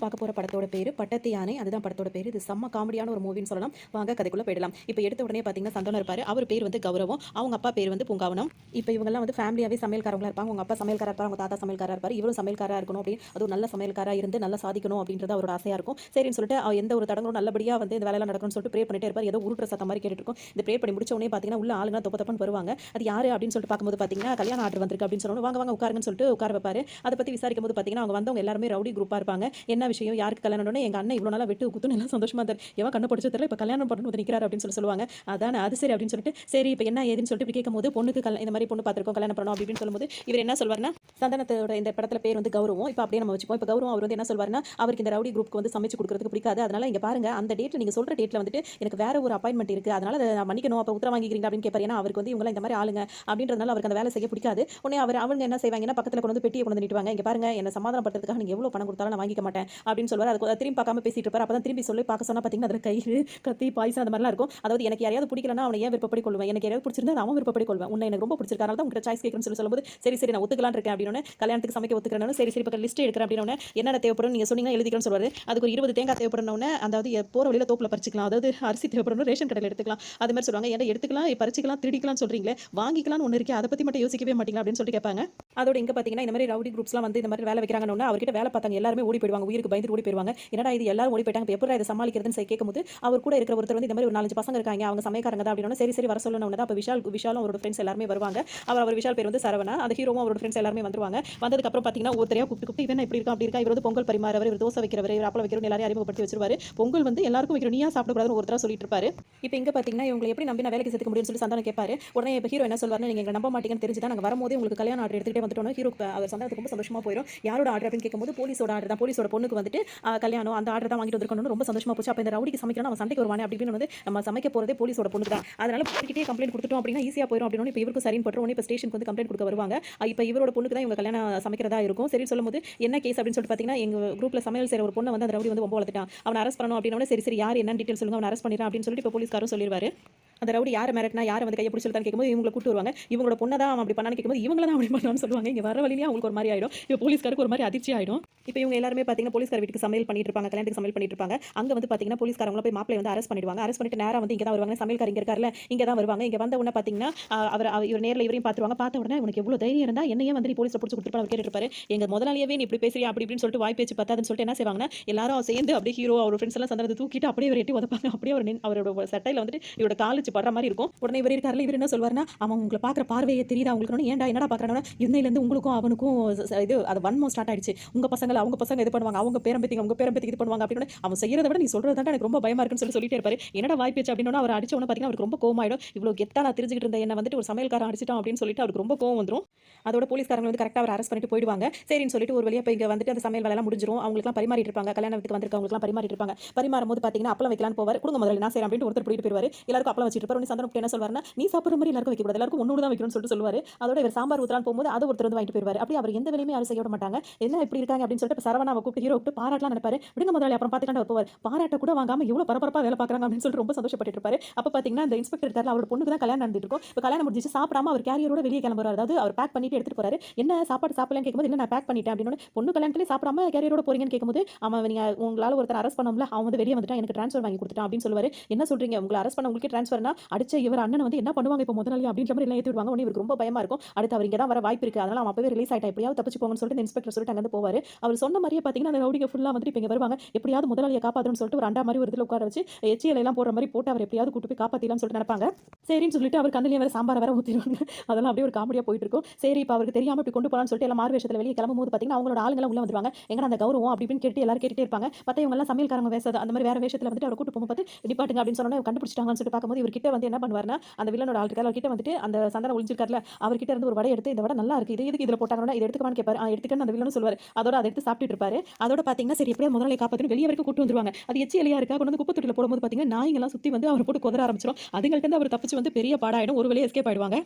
பார்க்க போகிற படத்தோட பேர் பட்டத்து யானை. அதுதான் படத்தோட பேர். இது செம்ம காமெடியான ஒரு மூவின்னு சொல்லலாம். வாங்க கதைக்குள்ளே போயிடலாம். இப்போ எடுத்த உடனே பார்த்தீங்கன்னா சந்தனம் இருப்பார். அவர் பேர் வந்து கௌரவம், அவங்க அப்பா பேர் வந்து பூங்காவனம். இப்போ இவங்கெல்லாம் வந்து ஃபேமிலியாகவே சமையல்காரங்களா இருப்பாங்க. அவங்க அப்பா சமையல்காரா இருப்பார், அவங்க தாத்தா சமையல்காரா இருப்பார். இவரும் சமையல்காரா இருக்கணும் அப்படின்னு, அதுவும் நல்ல சமையல்காரா இருந்து நல்லா சாதிக்கணும் அப்படின்றது அவரோட ஆசையாக இருக்கும். சரின்னு சொல்லிட்டு எந்த ஒரு தடங்களும் நல்லபடியாக வந்து இந்த வேலையெல்லாம் நடக்கணும்னு சொல்லிட்டு ப்ரே பண்ணிட்டே இருப்பார். ஏதோ உருட்டுற சத்தம் மாதிரி கேட்டுட்டு இருக்கும். இந்த ப்ரே பண்ணி முடிச்ச உடனே பார்த்தீங்கன்னா உள்ள ஆளுங்க தொப்ப தப்பன்னு வருவாங்க. அது யாரு அப்படின்னு சொல்லிட்டு பார்க்கும்போது பார்த்தீங்கன்னா கல்யாண ஆர்டர் வந்திருக்கு அப்படின்னு சொல்லணும். வாங்க வாங்க உட்காருங்கன்னு சொல்லிட்டு உட்கார வைப்பாரு. அதை பற்றி விசாரிக்கும் போது பார்த்தீங்கன்னா அவங்க வந்தவங்க எல்லாருமே ரவுடி குரூப்பாக இருப்பாங்க. என்ன விஷயம், யாருக்கு கல்யாணம்னு எங்கள் அண்ணன் இவ்வளோ நாளாக வெட்டு குத்துன்னு எல்லாம் சந்தோஷமா இருந்தார். எவன் கண்ணு படிச்சு தெரியல, இப்போ கல்யாணம் பண்ணணும் வந்து நிற்கிறார் அப்படின்னு சொல்லுவாங்க. அதான் அது சரி அப்படின்னு சொல்லிட்டு சரி இப்போ என்ன ஏதுன்னு சொல்லிட்டு இப்படி கேட்கும்போது பொண்ணுக்கு இந்த மாதிரி பொண்ணு பார்த்துருக்கோம், கல்யாணம் பண்ணணும் அப்படின்னு சொல்லும்போது இவர் என்ன சொல்வார்னா, சந்தனத்தோட இந்த படத்தில் பேர் வந்து கௌரவம். இப்போ அப்படியே நம்ம வச்சுப்போம். இப்போ கௌரவம் அவர் வந்து என்ன சொல்வார்னா, அவருக்கு இந்த ரவுடி குரூப்க்கு வந்து சமைச்சு கொடுக்குறதுக்கு பிடிக்காது. அதனால இங்கே பாருங்க, அந்த டேட்டில் நீங்கள் சொல்கிற டேட்டில் வந்துட்டு எனக்கு வேற ஒரு அப்பாயின்மெண்ட் இருக்குது, அதனால அதை நான் மன்னிக்கணும், அப்போ உத்தரவு வாங்கிக்கிறீங்க அப்படின்னு கேட்பார். ஏன்னா அவருக்கு வந்து இவங்க இந்த மாதிரி ஆளுங்க அப்படின்றதுனால அவருக்கு அந்த வேலை செய்ய பிடிக்காது. உடனே அவங்க என்ன செய்வாங்கன்னா பக்கத்தில் கொண்டு வந்து பெட்டியை கொண்டு நீட்டுவாங்க. இங்கே பாருங்க, என்ன சமாதானப்படுத்துறதுக்காக நீங்கள் எவ்வளோ பணம் கொடுத்தாலும் நான் வாங்கிக்க மாட்டேன் அப்படின்னு சொல்வார். அது திரும்பி பார்க்காம பேசிட்டு இருப்பார். அப்போ தான் திரும்பி சொல்லி பார்க்க சொன்னால் பார்த்தீங்கன்னா அதில் கயிறு, கத்தி, பாய்சம் அந்த மாதிரிலாம் இருக்கும். அதாவது எனக்கு யாரையாவது பிடிக்கலன்னா அவனை ஏன் விருப்பப்படி கொள்வேன், எனக்கு யாராவது பிடிச்சிருந்தா அவன் விருப்பப்படி கொள்வேன், உன்னை எனக்கு ரொம்ப பிடிச்சிருக்காங்க தான் உங்கள்கிட்ட சாய்ஸ் கேட்கணும்னு சொல்லும்போது சரி சரி நான் ஒத்துக்கலான்னு இருக்கேன் அப்படின்னு, கல்யாணத்துக்கு சமைக்க ஒத்துக்கிறேன், சரி சரி இப்போ லிஸ்ட் எடுக்கிறேன் அப்படின்னு, என்னென்ன தேவைப்படும் நீங்கள் சொன்னீங்கன்னா எழுதிக்கணும்னு சொல்வார். அதுக்கு ஒரு 20 தேங்காய் தேவைப்படணும்னு, அதாவது போகிற வழியில் தோப்பில் பறிச்சிக்கலாம், அதாவது அரிசி தேவைப்படணும் ரேஷன் கடையில் எடுத்துக்கலாம், அது மாதிரி சொல்லுவாங்க. ஏன்னா எடுத்துக்கலாம், பறிச்சிக்கலாம், திருடிக்கலாம் சொல்கிறீங்களே, வாங்கிக்கலாம்னு ஒன்று இருக்கே, அதை பற்றி மட்டும் யோசிக்கவே மாட்டீங்களா அப்படின்னு சொல்லிட்டு கேட்பாங்க. அதோட இங்கே பார்த்தீங்கன்னா இந்த மாதிரி ரவுடி குரூப்ஸ்லாம் வந்து இந்த மாதிரி வேலை வைக்கிறாங்கன்னு அவர்கிட்ட வேலை பார்த்தாங்க எல்லாருமே ஓடி போயிடுவாங்க, உயிருக்கு பயந்து ஓடி போயிடுவாங்க. என்னடா இது எல்லாரும் ஓடி போயிட்டாங்க, எப்படி இதை சமாளிக்கிறதுன்னு கேட்கும்போது அவர் கூட இருக்கிற ஒருத்தர் வந்து இந்த மாதிரி ஒரு 4-5 பசங்க இருக்காங்க, அவங்க சமையக்காரங்க தான் அப்படின்னு சரி சரி வர சொல்லணும். அப்போ விஷாலும் அவரோட ஃப்ரெண்ட்ஸ் எல்லாருமே வருவாங்க. அவர் விஷால் பேர் வந்து சரவணா, அந்த ஹீரோவும் அவரோட ஃப்ரெண்ட்ஸ் எல்லாருமே வந்துருவாங்க. வந்ததுக்கு அப்புறம் பார்த்தீங்கன்னா ஒருத்தரையா கூப்பிட்டு இவன் இப்படி இருக்கா அப்படி இருக்கா, இவர் வந்து பொங்கல் பரிமாறவர், இவர் தோசை வைக்கிறவர், இவர் அப்பளம் வைக்கிறவர், எல்லாரையும் அறிமுகப்படுத்தி வச்சிருவாரு. பொங்கல் வந்து எல்லாருக்கும் வைக்கிற, நீயா சாப்பிடக்கூடாதுன்னு ஒருத்தரா சொல்லிட்டு இருப்பாரு. இப்போ இங்க பார்த்தீங்கன்னா இவங்களை எப்படி நம்பி நான் வேலைக்கு சேர்த்துக்க முடியும்னு சொல்லி சந்தானம் கேட்பாரு. உடனே இப்போ ஹீரோ என்ன சொல்வாருன்னு, நீங்க நம்ப மாட்டீங்கன்னு தெரிஞ்சுதான் நாங்கள் வரும்போது உங்களுக்கு கல்யாண ஆர்டர் எடுத்துகிட்டே வந்துட்டோம். ஹீரோ அவர் சந்தானத்துக்கு ரொம்ப சந்தோஷமா போயிடும். யாரோட ஆர்டர் அப்படின்னு கேட்கும்போது போலீஸோட ஆர்டர் தான், போலீஸோட பொண்ணுக்கு வந்துட்டு கல்யாணம், அந்த ஆர்டர் தான் வாங்கிட்டு வந்திருக்கணும்னு ரொம்ப சந்தோஷமா போச்சு. அப்போ இந்த ரவுடிக்கு சமைக்கணும், அவன் சண்டைக்கு வருவானே அப்படின்னு வந்து நம்ம சமைக்க போறதே போலீஸோட பொண்ணுக்கு தான், அதனால போய்கிட்டே கம்ப்ளைண்ட் கொடுத்துட்டோம் அப்படின்னா ஈஸியாக போயிடும் அப்படின்னு. இப்போ இவருக்கு சரின்னு போட்டுரும். இப்போ ஸ்டேஷனுக்கு வந்து கம்ப்ளைண்ட் கொடுக்க வருவாங்க. இப்போ இவரோட பொண்ணுக்கு தான் இவங்க கல்யாணம் சமைக்கிறதா இருக்கும். சரி சொல்லும்போது என்ன கேஸ் அப்படின்னு சொல்லிட்டு பார்த்தீங்கன்னா, எங்க குரூப்ல சமையல் செய்கிற ஒரு பொண்ணை வந்து அந்த ரவுடி வந்து ரொம்ப வளர்த்துட்டான், அவனை அரெஸ்ட் பண்ணணும் அப்படின்னு. சரி சரி யார் என்ன டீட்டெயில் சொல்லுங்க, அவனை அரெஸ்ட் பண்ணிடுறான் அப்படின்னு சொல்லிட்டு இப்போ போலீஸ்காரரும் சொல்லிடுவாரு. அந்த ரவுடி யாரை மிரட்டினா, யாரை வந்து கையை பிடிச்சி கேட்கும்போது இவங்களை கூட்டு வருவாங்க. இவங்களோட பொண்ணை தான் அவன் அப்படி பண்ணான்னு கேட்கும்போது இவங்கள தான் அப்படி பண்ணான்னு சொல்லுவாங்க. இங்கே வர வழியிலே அவங்களுக்கு ஒரு மாதிரி ஆயிடும். இப்போ போலீஸ்காருக்கு ஒரு மாதிரி அதிர்ச்சி ஆயிடும். இப்போ இவங்க எல்லாருமே பார்த்தீங்கன்னா போலீஸ்கார வீட்டுக்கு சமையல் பண்ணிட்டு இருப்பாங்க, கல்யாணத்துக்கு சமையல் பண்ணிட்டு இருப்பாங்க. அங்கே வந்து பார்த்தீங்கன்னா போலீஸ்காரங்களை போய் மாப்பிளை வந்து அரெஸ்ட் பண்ணிடுவாங்க. அரெஸ்ட் பண்ணிட்டு நேராக வந்து இங்கே தான் வருவாங்க. சமையல்கார இங்கே இருக்காருல்ல, இங்கே தான் வருவாங்க. இங்கே வந்த உடனே பார்த்தீங்கன்னா இவர் நேரில் இவரையும் பார்த்துருவாங்க. பார்த்த உடனே உனக்கு எவ்வளோ தைரியம் இருந்தால் என்னையே வந்து நீ போலீஸில் பிடிச்சி கொடுத்துருப்பாங்க கேட்டுட்டு இருப்பாரு. எங்கள் முதலாளியவே நீ இப்படி பேசுறியா அப்படி இப்படின்னு சொல்லிட்டு வாய் பேச்சு பார்த்தாதுன்னு சொல்லிட்டு என்ன செய்வாங்கன்னா எல்லாரும் சேர்ந்து அப்படியே ஹீரோ அவர் ஃப்ரெண்ட்ஸ் எல்லாம் சந்தனத்தை தூக்கிட்டு அப்படியே ஒரு எட்டி உதப்பாங்க. அப்படியே அவரோட சட்டையில் வந்துட்டு இவரோட காலிச்சு படுற மாதிரி இருக்கும். உடனே இவர் இருக்காருல, இவர் என்ன சொல்வாருன்னா, அவன் உங்களை பார்க்குற பார்வையே தெரியுதா உங்களுக்கு, ஏன்டா என்னடா பார்க்குறாங்கன்னா, இன்னையிலேருந்து உங்களுக்கும் அவனுக்கும் இது அது வன்மம் ஸ்டார்ட் ஆயிடுச்சு, உங்கள் பசங்களை அவங்க பசங்க இது பண்ணுவாங்க, அவங்க பேரம்பத்திங்க உங்கள் பேரம்பத்திக்கு இது பண்ணுவாங்க அப்படின்னு. அவன் செய்யறதை விட நீ சொல்றது தான் எனக்கு ரொம்ப பயமா இருக்குன்னு சொல்லிட்டே இருப்பாரு. என்னடா வாய் பேச்சு அப்படின்னு அவர் அடிச்ச உடனே பார்த்தீங்கன்னா அவருக்கு ரொம்ப கோவமாயிடும். இவ்வளோ கெத்தா நான் தெரிஞ்சுக்கிட்டு இருந்த என்ன வந்துட்டு ஒரு சமையல்காரன் அடிச்சிட்டான் அப்படின்னு சொல்லிட்டு அவருக்கு ரொம்ப கோவம் வந்துடும். அதோட போலீஸ்காரங்க வந்து கரெக்டாக அவர் அரெஸ்ட் பண்ணிட்டு போயிடுவாங்க. சரின்னு சொல்லிட்டு ஒரு வழியாக இப்போ இங்கே வந்துட்டு அந்த சமையல் வேலையெல்லாம் முடிஞ்சிரும். அவங்களுக்குலாம் பரிமாறிட்டு இருப்பாங்க, கல்யாணத்துக்கு வந்திருக்கவங்களுக்குலாம் பரிமாறிட்டு இருப்பாங்க. பரிமாறும் போது பார்த்தீங்கன்னா அப்பளம் வைக்கலான்னு போவார். கொடுங்க முதல்ல நான் செய்றேன் அப்படின்னு ஒருத்தர் போயிட்டு போயிடுவார். எல்லாருக்கும் அப்பளம் வச்சிட்டு இருப்பார். சந்தனம் என்ன சொல்வாருன்னா, நீ சாப்பிட்ற மாதிரி எல்லாருக்கும் வைக்கக்கூடாது, எல்லாருக்கும் ஒன்னோடு தான் வைக்கணும்னு சொல்லிட்டு சொல்லுவார். அதோட இவர் சாம்பார் ஊற்றலான்னு போகும்போது அதை ஒருத்தர் வந்து வாங்கிட்டு போயிடுவார். அப்படி அவர் எந்த வேலையுமே யாரும் செய்ய விட மாட்டாங்க. என்ன இப்படி இருக்காங்க அப்படின்னு சொல்லிட்டு சரவணாவை கூப்பிட்டு ஹீரோ கூப்பிட்டு பாராட்டலாம் நினைப்பாரு. விடுங்க முதல்ல அப்புறம் பார்த்துக்கலாம் போவார். பாராட்ட கூட வாங்காம எவ்வளோ பரபரப்பாக வேலை பார்க்குறாங்க அப்படின்னு சொல்லிட்டு ரொம்ப சந்தோஷப்பட்டு இருப்பாரு. அப்போ பார்த்தீங்கன்னா இந்த இன்ஸ்பெக்டர் இருக்காரு, அவரோட பொண்ணுக்கு தான் கல்யாணம் நடந்துட்டு இருக்கும். இப்போ கல்யாணம் முடிஞ்சிச்சு, சாப்பிடாம அவர் கேரியரோட வெளியே கிளம்புறாரு. அதாவது அவர் பேக் பண்ணிட்டு எடுத்துட்டு போறாரு. என்ன சாப்பாடு சாப்பிடலன்னு கேட்கும்போது இல்லை நான் பேக் பண்ணிட்டேன் அப்படின்னு. பொண்ணு கல்யாணத்துலேயே சாப்பிடாம கேரியரோட போறீங்கன்னு கேட்கும்போது அவன் நீங்க உங்களால் ஒருத்தர் அரெஸ்ட் பண்ணோம்ல, அவன் வந்து வெளியே வந்துட்டான், எனக்கு ட்ரான்ஸ்ஃபர் வாங்கி கொடுத்துட்டான் அப்படின்னு சொல்லுவாரு. என்ன சொல்றீங்க, உங்களை அரெஸ்ட் பண்ண உங்களுக்கு ட்ரான்ஸ்ஃபர்னா அடிச்ச இவர் அண்ணன் வந்து என்ன பண்ணுவாங்க இப்போ முதலாளி அப்படின்ற மாதிரி எல்லாம் ஏற்றி விடுவாங்க. உடனே இவருக்கு ரொம்ப பயமா இருக்கும். அடுத்து அவர் இங்கே தான் வர வாய்ப்பு இருக்கு, அதனால அவன் அப்பவே ரிலீஸ் ஆயிட்டா, எப்படியாவது தப்பிச்சு போங்கன்னு சொல்லிட்டு இன்ஸ்பெக்டர் சொல்லிட்டு அங்கே போவார். அவர் சொன்ன மாதிரியே பார்த்தீங்கன்னா அந்த ரவுடிங்க ஃபுல்லாக வந்துட்டு இப்போ இங்கே வருவாங்க. எப்படியாவது முதலாளியை காப்பாற்றணும்னு சொல்லிட்டு ஒரு அண்டா மாதிரி ஒரு இதில் உட்கார வச்சு எச்சியல் எல்லாம் போடுற மாதிரி போட்டு அவர் எப்படியாவது கூட்டு போய் காப்பாற்றலாம்னு சொல்லிட்டு நினைப்பாங்க. சரின்னு சொல்லிட்டு அவர் கண்ணிலே வேற சாம்பார் வேற ஊற்றிடுவாங்க. அதெல்லாம் அப்படியே ஒரு காமெடியாக போயிட்டு இருக்கும். சரி இப்போ அவருக்கு தெரியாமல் இப்படி கொண்டு போகலான்னு சொல்லிட்டு எல்லாம் மாறு வேஷத்தில் வெளியே கிளம்பும் போது பார்த்தீங்கன்னா அவங்களோட ஆளுங்களாம் உள்ள வந்துருவாங்க. எங்கடா அந்த கௌரவம் அப்படி இப்படின்னு கேட்டு எல்லாரும் கேட்டுட்டே இருப்பாங்க. பார்த்தா இவங்க எல்லாம் சமையல்காரங்க வேஷம் அந்த மாதிரி வேற வேஷத்தில் வந்துட்டு அவர் கூட்டு போகும்போது பார்த்து டிபாட்டுங்க அப்படின்னு சொன்னோன்னே கண்டுபிடிச்சிட்டாங்கன்னு சொல்லிட்டு பார்க்கும்போது இவர் கிட்ட வந்து என்ன பண்ணுவார்னா, அந்த வில்லனோட ஆள் இருக்கார், அவர்கிட்ட வந்துட்டு அந்த சந்தனம் ஒளிஞ்சிருக்காருல, அவர்கிட்ட இருந்து ஒரு வடை எடுத்து இந்த வடை நல்லா இருக்கு, இது எதுக்கு இதில் போட்டாங்கன்னா இதை எடுத்துக்கவான்னு கேட்பாரு. எடுத்துக்கன்னு அந்த வில்லனும் சொல்லுவார். அதோட அதை எடுத்து சாப்பிட்டு இருப்பாரு. அதோட பார்த்தீங்கன்னா சரி எப்படியா முதலாளி காப்பாற்றணும் வெளியே வரைக்கும் கூட்டு வந்துருவாங்க. அது எச்சி எலியா இருக்கா கொண்டு வந்து குப்பை தொட்டியில் போடும்போது பார்த்தீங்கன்னா நாய்ங்கெல்லாம் சுற்றி வந்து அவர் போட்டு கொதற ஆரம்பிச்சிடும். அதுங்கள்ட்ட அவர் தப்பிச்சு வந்து பெரிய பாடாயிடும். ஒரு வழியாக எஸ்கேப் ஆயிடுவாங்க.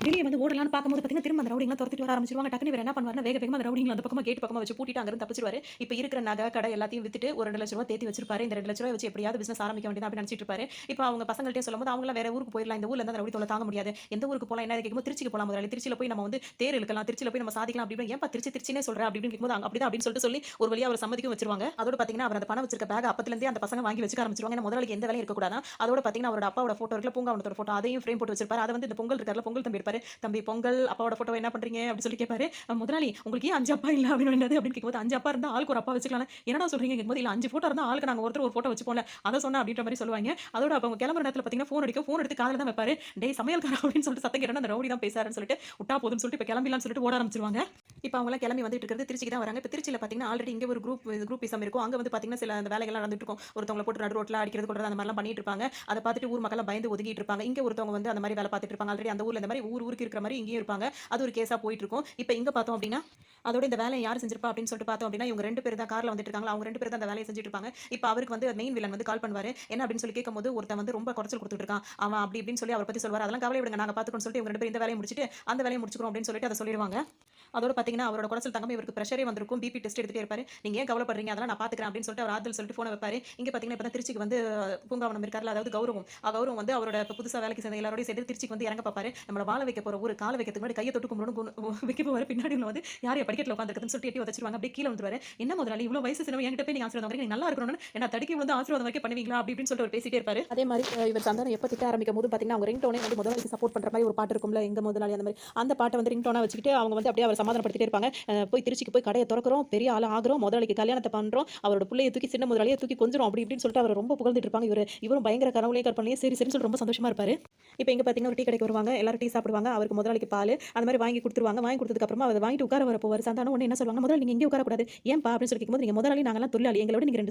வெளியே வந்து ஓடலாம்னு பார்க்கும்போது பார்த்தீங்கன்னா திரும்ப அந்த ரவுடிங்லாம் துரத்திட்டு வர ஆரம்பிச்சிருவாங்க. டக்குனு இவர் என்ன பண்ணுவாருன்னா வேக வேகமா அந்த ரவுடிங்ல அந்த பக்கமா கேட் பக்கமா வச்சு பூட்டிட்டு அங்கிருந்து தப்பிச்சிருவாரு. இப்போ இருக்கிற நகை கடை எல்லாத்தையும் வித்துட்டு ஒரு 2,00,000 தேத்தி வச்சிருப்பாரு. இந்த 2,00,000 வச்சு எப்படியாவது பிசினஸ் ஆரம்பிக்க வேண்டியது அப்படின்னு நினைச்சிட்டு இருப்பாரு. இப்போ அவங்க பசங்கள்ட்டே சொல்லும்போது அவங்கள வேற ஊருக்கு போயிடலாம். இந்த ஊர்ல இருந்து அந்த ரவுடி தொல்லை தாங்க முடியாது. எந்த ஊருக்கு போலாம் என்ன கேட்கும்போது திருச்சிக்கு போலாம் முதலாளி. திருச்சியில போய் நம்ம வந்து தேர் இழுக்கலாம். திருச்சியில போய் நம்ம சாதிக்கலாம் அப்படி இப்படின்னு. ஏன்பா திருச்சினே சொல்ற அப்படி இப்படின்னு கேட்கும்போது அப்படிதான் அப்படின்னு சொல்லிட்டு சொல்லி ஒரு வழியா அவர் சம்மதிக்கும் வச்சிருவாங்க. அதோட பார்த்தீங்கன்னா அவர் அந்த பணம் வச்சிருக்க பேக் அப்பத்துல இருந்தே அந்த பசங்க வாங்கி வச்சுக்க ஆரம்பிச்சிருவாங்க. ஏன்னா முதலாளிக்கு எந்த வேலையும் இருக்கக்கூடாது. அதோட பார்த்தீங்கன்னா அவரோட அப்பாவோட போட்டோ இருக்குல்ல பூங்காவனத்தோட போட்டோ அதையும் ஃப்ரேம் போட்டு வச்சிருப்பாரு. அதை வந்து இந்த பொங்கல் இருக்கார்ல பொங்கல் தம்பி இருப்பாரு. தம்பி பொங்கல் அப்பாவோட போட்டோ என்ன பண்றீங்க அப்படின்னு சொல்லி கேட்பாரு. முதலாளி உங்களுக்கு ஏன் 5 அப்பா இல்ல அப்படின்னு என்னது அப்படின்னு கேட்கும்போது 5 அப்பா இருந்தா ஆளுக்கு ஒரு அப்பா வச்சுக்கலாம். என்னடா சொல்றீங்க கேட்கும்போது இல்ல 5 போட்டோ இருந்தா ஆளுக்கு நாங்க ஒருத்தர் ஒரு போட்டோ வச்சுப்போம்ல அதை சொன்ன அப்படின்ற மாதிரி சொல்லுவாங்க. அதோட அவங்க கிளம்புற நேரத்துல பார்த்தீங்கன்னா ஃபோன் அடிக்கும். ஃபோன் எடுத்து காதுல தான் வைப்பாரு. டேய் சமையல்கார அப்படின்னு சொல்லிட்டு சத்தம் கேட்டா அந்த ரவுடி தான் பேசாருன்னு சொல்லிட்டு விட்டா போதும்னு சொல்லிட்டு இப்போ கிளம்பிடலாம்னு சொல்லிட்டு ஓட ஆரம்பிச்சிருவாங்க. இப்போ அவங்களாம் கிளம்பி வந்துட்டு இருக்கிறது திருச்சிக்கு தான் வராங்க. இப்போ திருச்சியில் பார்த்தீங்கன்னா ஆல்ரெடி இங்கே ஒரு குரூப்பிசம் இருக்கும். அங்கே வந்து பார்த்தீங்கன்னா சில அந்த வேலைகள்லாம் நடந்துட்டு இருக்கும். ஒருத்தவங்களை போட்டு நடு ரோட்டில் அடிக்கிறது கொள்றது அந்த மாதிரிலாம் பண்ணிட்டு இருப்பாங்க. அதை பார்த்துட்டு ஊர் மக்கள் பயந்து ஒதுங்கிட்டு இருப்பாங்க. இங்கே ஒருத்தவங்க வந்து அந்த மாதிரி வேலை பார்த்துட்டு இருப்பாங்க. ஆல்ரெடி அந்த ஊரில் இந்த மாதிரி ஊருக்கு இருக்கிற மாதிரி இங்கேயும் இருப்பாங்க. அது ஒரு கேஸாக போயிட்டு இருக்கும். இப்போ இங்கே பார்த்தோம் அப்படின்னா அதோட இந்த வேலையை யார் செஞ்சிருப்பா அப்படின்னு சொல்லிட்டு பார்த்தோம் அப்படின்னா இவங்க 2 பேர் தான் காரில் வந்துட்டு இருக்காங்க. அவங்க 2 பேர் தான் அந்த வேலையை செஞ்சுட்டு இருப்பாங்க. இப்போ அவருக்கு வந்து மெயின் வில்லன் வந்து கால் பண்ணுவாரு. என்ன அப்படின்னு சொல்லி கேட்கும்போது ஒருத்தன் வந்து ரொம்ப குறைச்சல் கொடுத்துட்டு இருக்கான். அவன் அப்படி இப்படின்னு சொல்லி அவரை பற்றி சொல்வார். அதெல்லாம் கவலை விடுங்க நாங்கள் பார்த்துக்கணும்னு சொல்லிட்டு இவங்க 2 பேர் இந்த வேலையை முடிச்சுட்டு அந்த வேலையை முடிச்சுக்கிறோம் அப்படின்னு சொல்லிட்டு அதை சொல்லிடுவாங்க. அதோட பார்த்தீங்கன்னா அவரோட குறைச்சல் தங்கம் இவருக்கு ப்ரெஷரே வந்திருக்கும். பிபி டெஸ்ட் எடுத்துட்டே இருப்பாரு. நீங்க ஏன் கவலைப்படுறீங்க அதெல்லாம் நான் பார்த்துக்கிறேன் அப்படின்னு சொல்லிட்டு அவர் ஆறுதல் சொல்லிட்டு போனை வைப்பாரு. இங்க பார்த்தீங்கன்னா இப்போ திருச்சிக்கு வந்து பூங்காவனம் இருக்கார்ல அதாவது கௌரவம் வந்து அவரோட புதுசாக வேலைக்கு சேர்ந்த எல்லாரோடய சேர்த்து திருச்சிக்கு வந்து இறங்க பார்ப்பாரு. நம்மள வாழ வைக்க போற ஒரு கால வைக்கிறதுக்கு முன்னாடி கையை தொட்டு கும்பிடணும் வைக்க போவாரு. பின்னாடி வந்து யாரைய படிக்கட்டில் உட்காந்துருக்குன்னு சொல்லிட்டு எட்டி வச்சிருவாங்க. அப்படியே கீழே வந்துருவாரு. என்ன முதலாளி இவ்வளோ வயசு சின்ன என்கிட்ட போய் நீங்க ஆசீர்வாதம் வாங்கி நீங்க நல்லா இருக்கணும்னு என்ன தடுக்கி வந்து ஆசீர்வாதம் வைக்க பண்ணுவீங்களா அப்படி இப்படின்னு சொல்லிட்டு அவர் பேசிட்டே இருப்பாரு. அதே மாதிரி இவர் சந்தானம் எப்போ திட்ட ஆரம்பிக்கும் போது பார்த்தீங்கன்னா அவங்க ரிங் டோனே வந்து முதலாளிக்கு சப்போர்ட் பண்ற மாதிரி ஒரு பாட்டு இருக்கும்ல எங்க முதலாளி அந்த மாதிரி அந்த பாட்டை வந்து ரிங் டோனா வச்சுக்கிட்டு அவங்க வந்து அப்படியே அவர் சமாதானப்படுத்திட்டே இருப்பாங்க. போய் திருச்சிக்கு போய் கடையை திறக்கிறோம் பெரிய ஆள் ஆகிறோம் முதலாளிக்கு கல்யாணத்தை பண்றோம் அவரோட பிள்ளையை தூக்கி சின்ன முதலாளியை தூக்கி கொஞ்சம் அப்படி இப்படின்னு சொல்லிட்டு அவர் ரொம்ப புகழ்ந்துட்டு இருப்பாங்க. இவரும் பயங்கர கனவுலையும் கற்பனையும் சரி சரின்னு சொல்லிட்டு ரொம்ப சந்தோஷமா இருப்பாரு. இப்போ இங்கே பார்த்தீங்கன்னா ஒரு டீ கடைக்கு வருவாங்க. எல்லாரும் டீ சாப்பிடுவாங்க. அவருக்கு முதலாளிக்கு பால் அந்த மாதிரி வாங்கி கொடுத்துருவாங்க. வாங்கி கொடுத்ததுக்கு அப்புறமா அதை வாங்கிட்டு உட்கார வர போவார். சந்தானம் ஒன்று என்ன சொல்லுவாங்க முதல்ல நீங்கள் இங்கே உட்காரக்கூடாது ஏன்பா அப்படின்னு சொல்லி கேட்கும்போது நீங்கள் முதலாளி நாங்களாம் தொழிலாளி எங்களோட நீங்கள்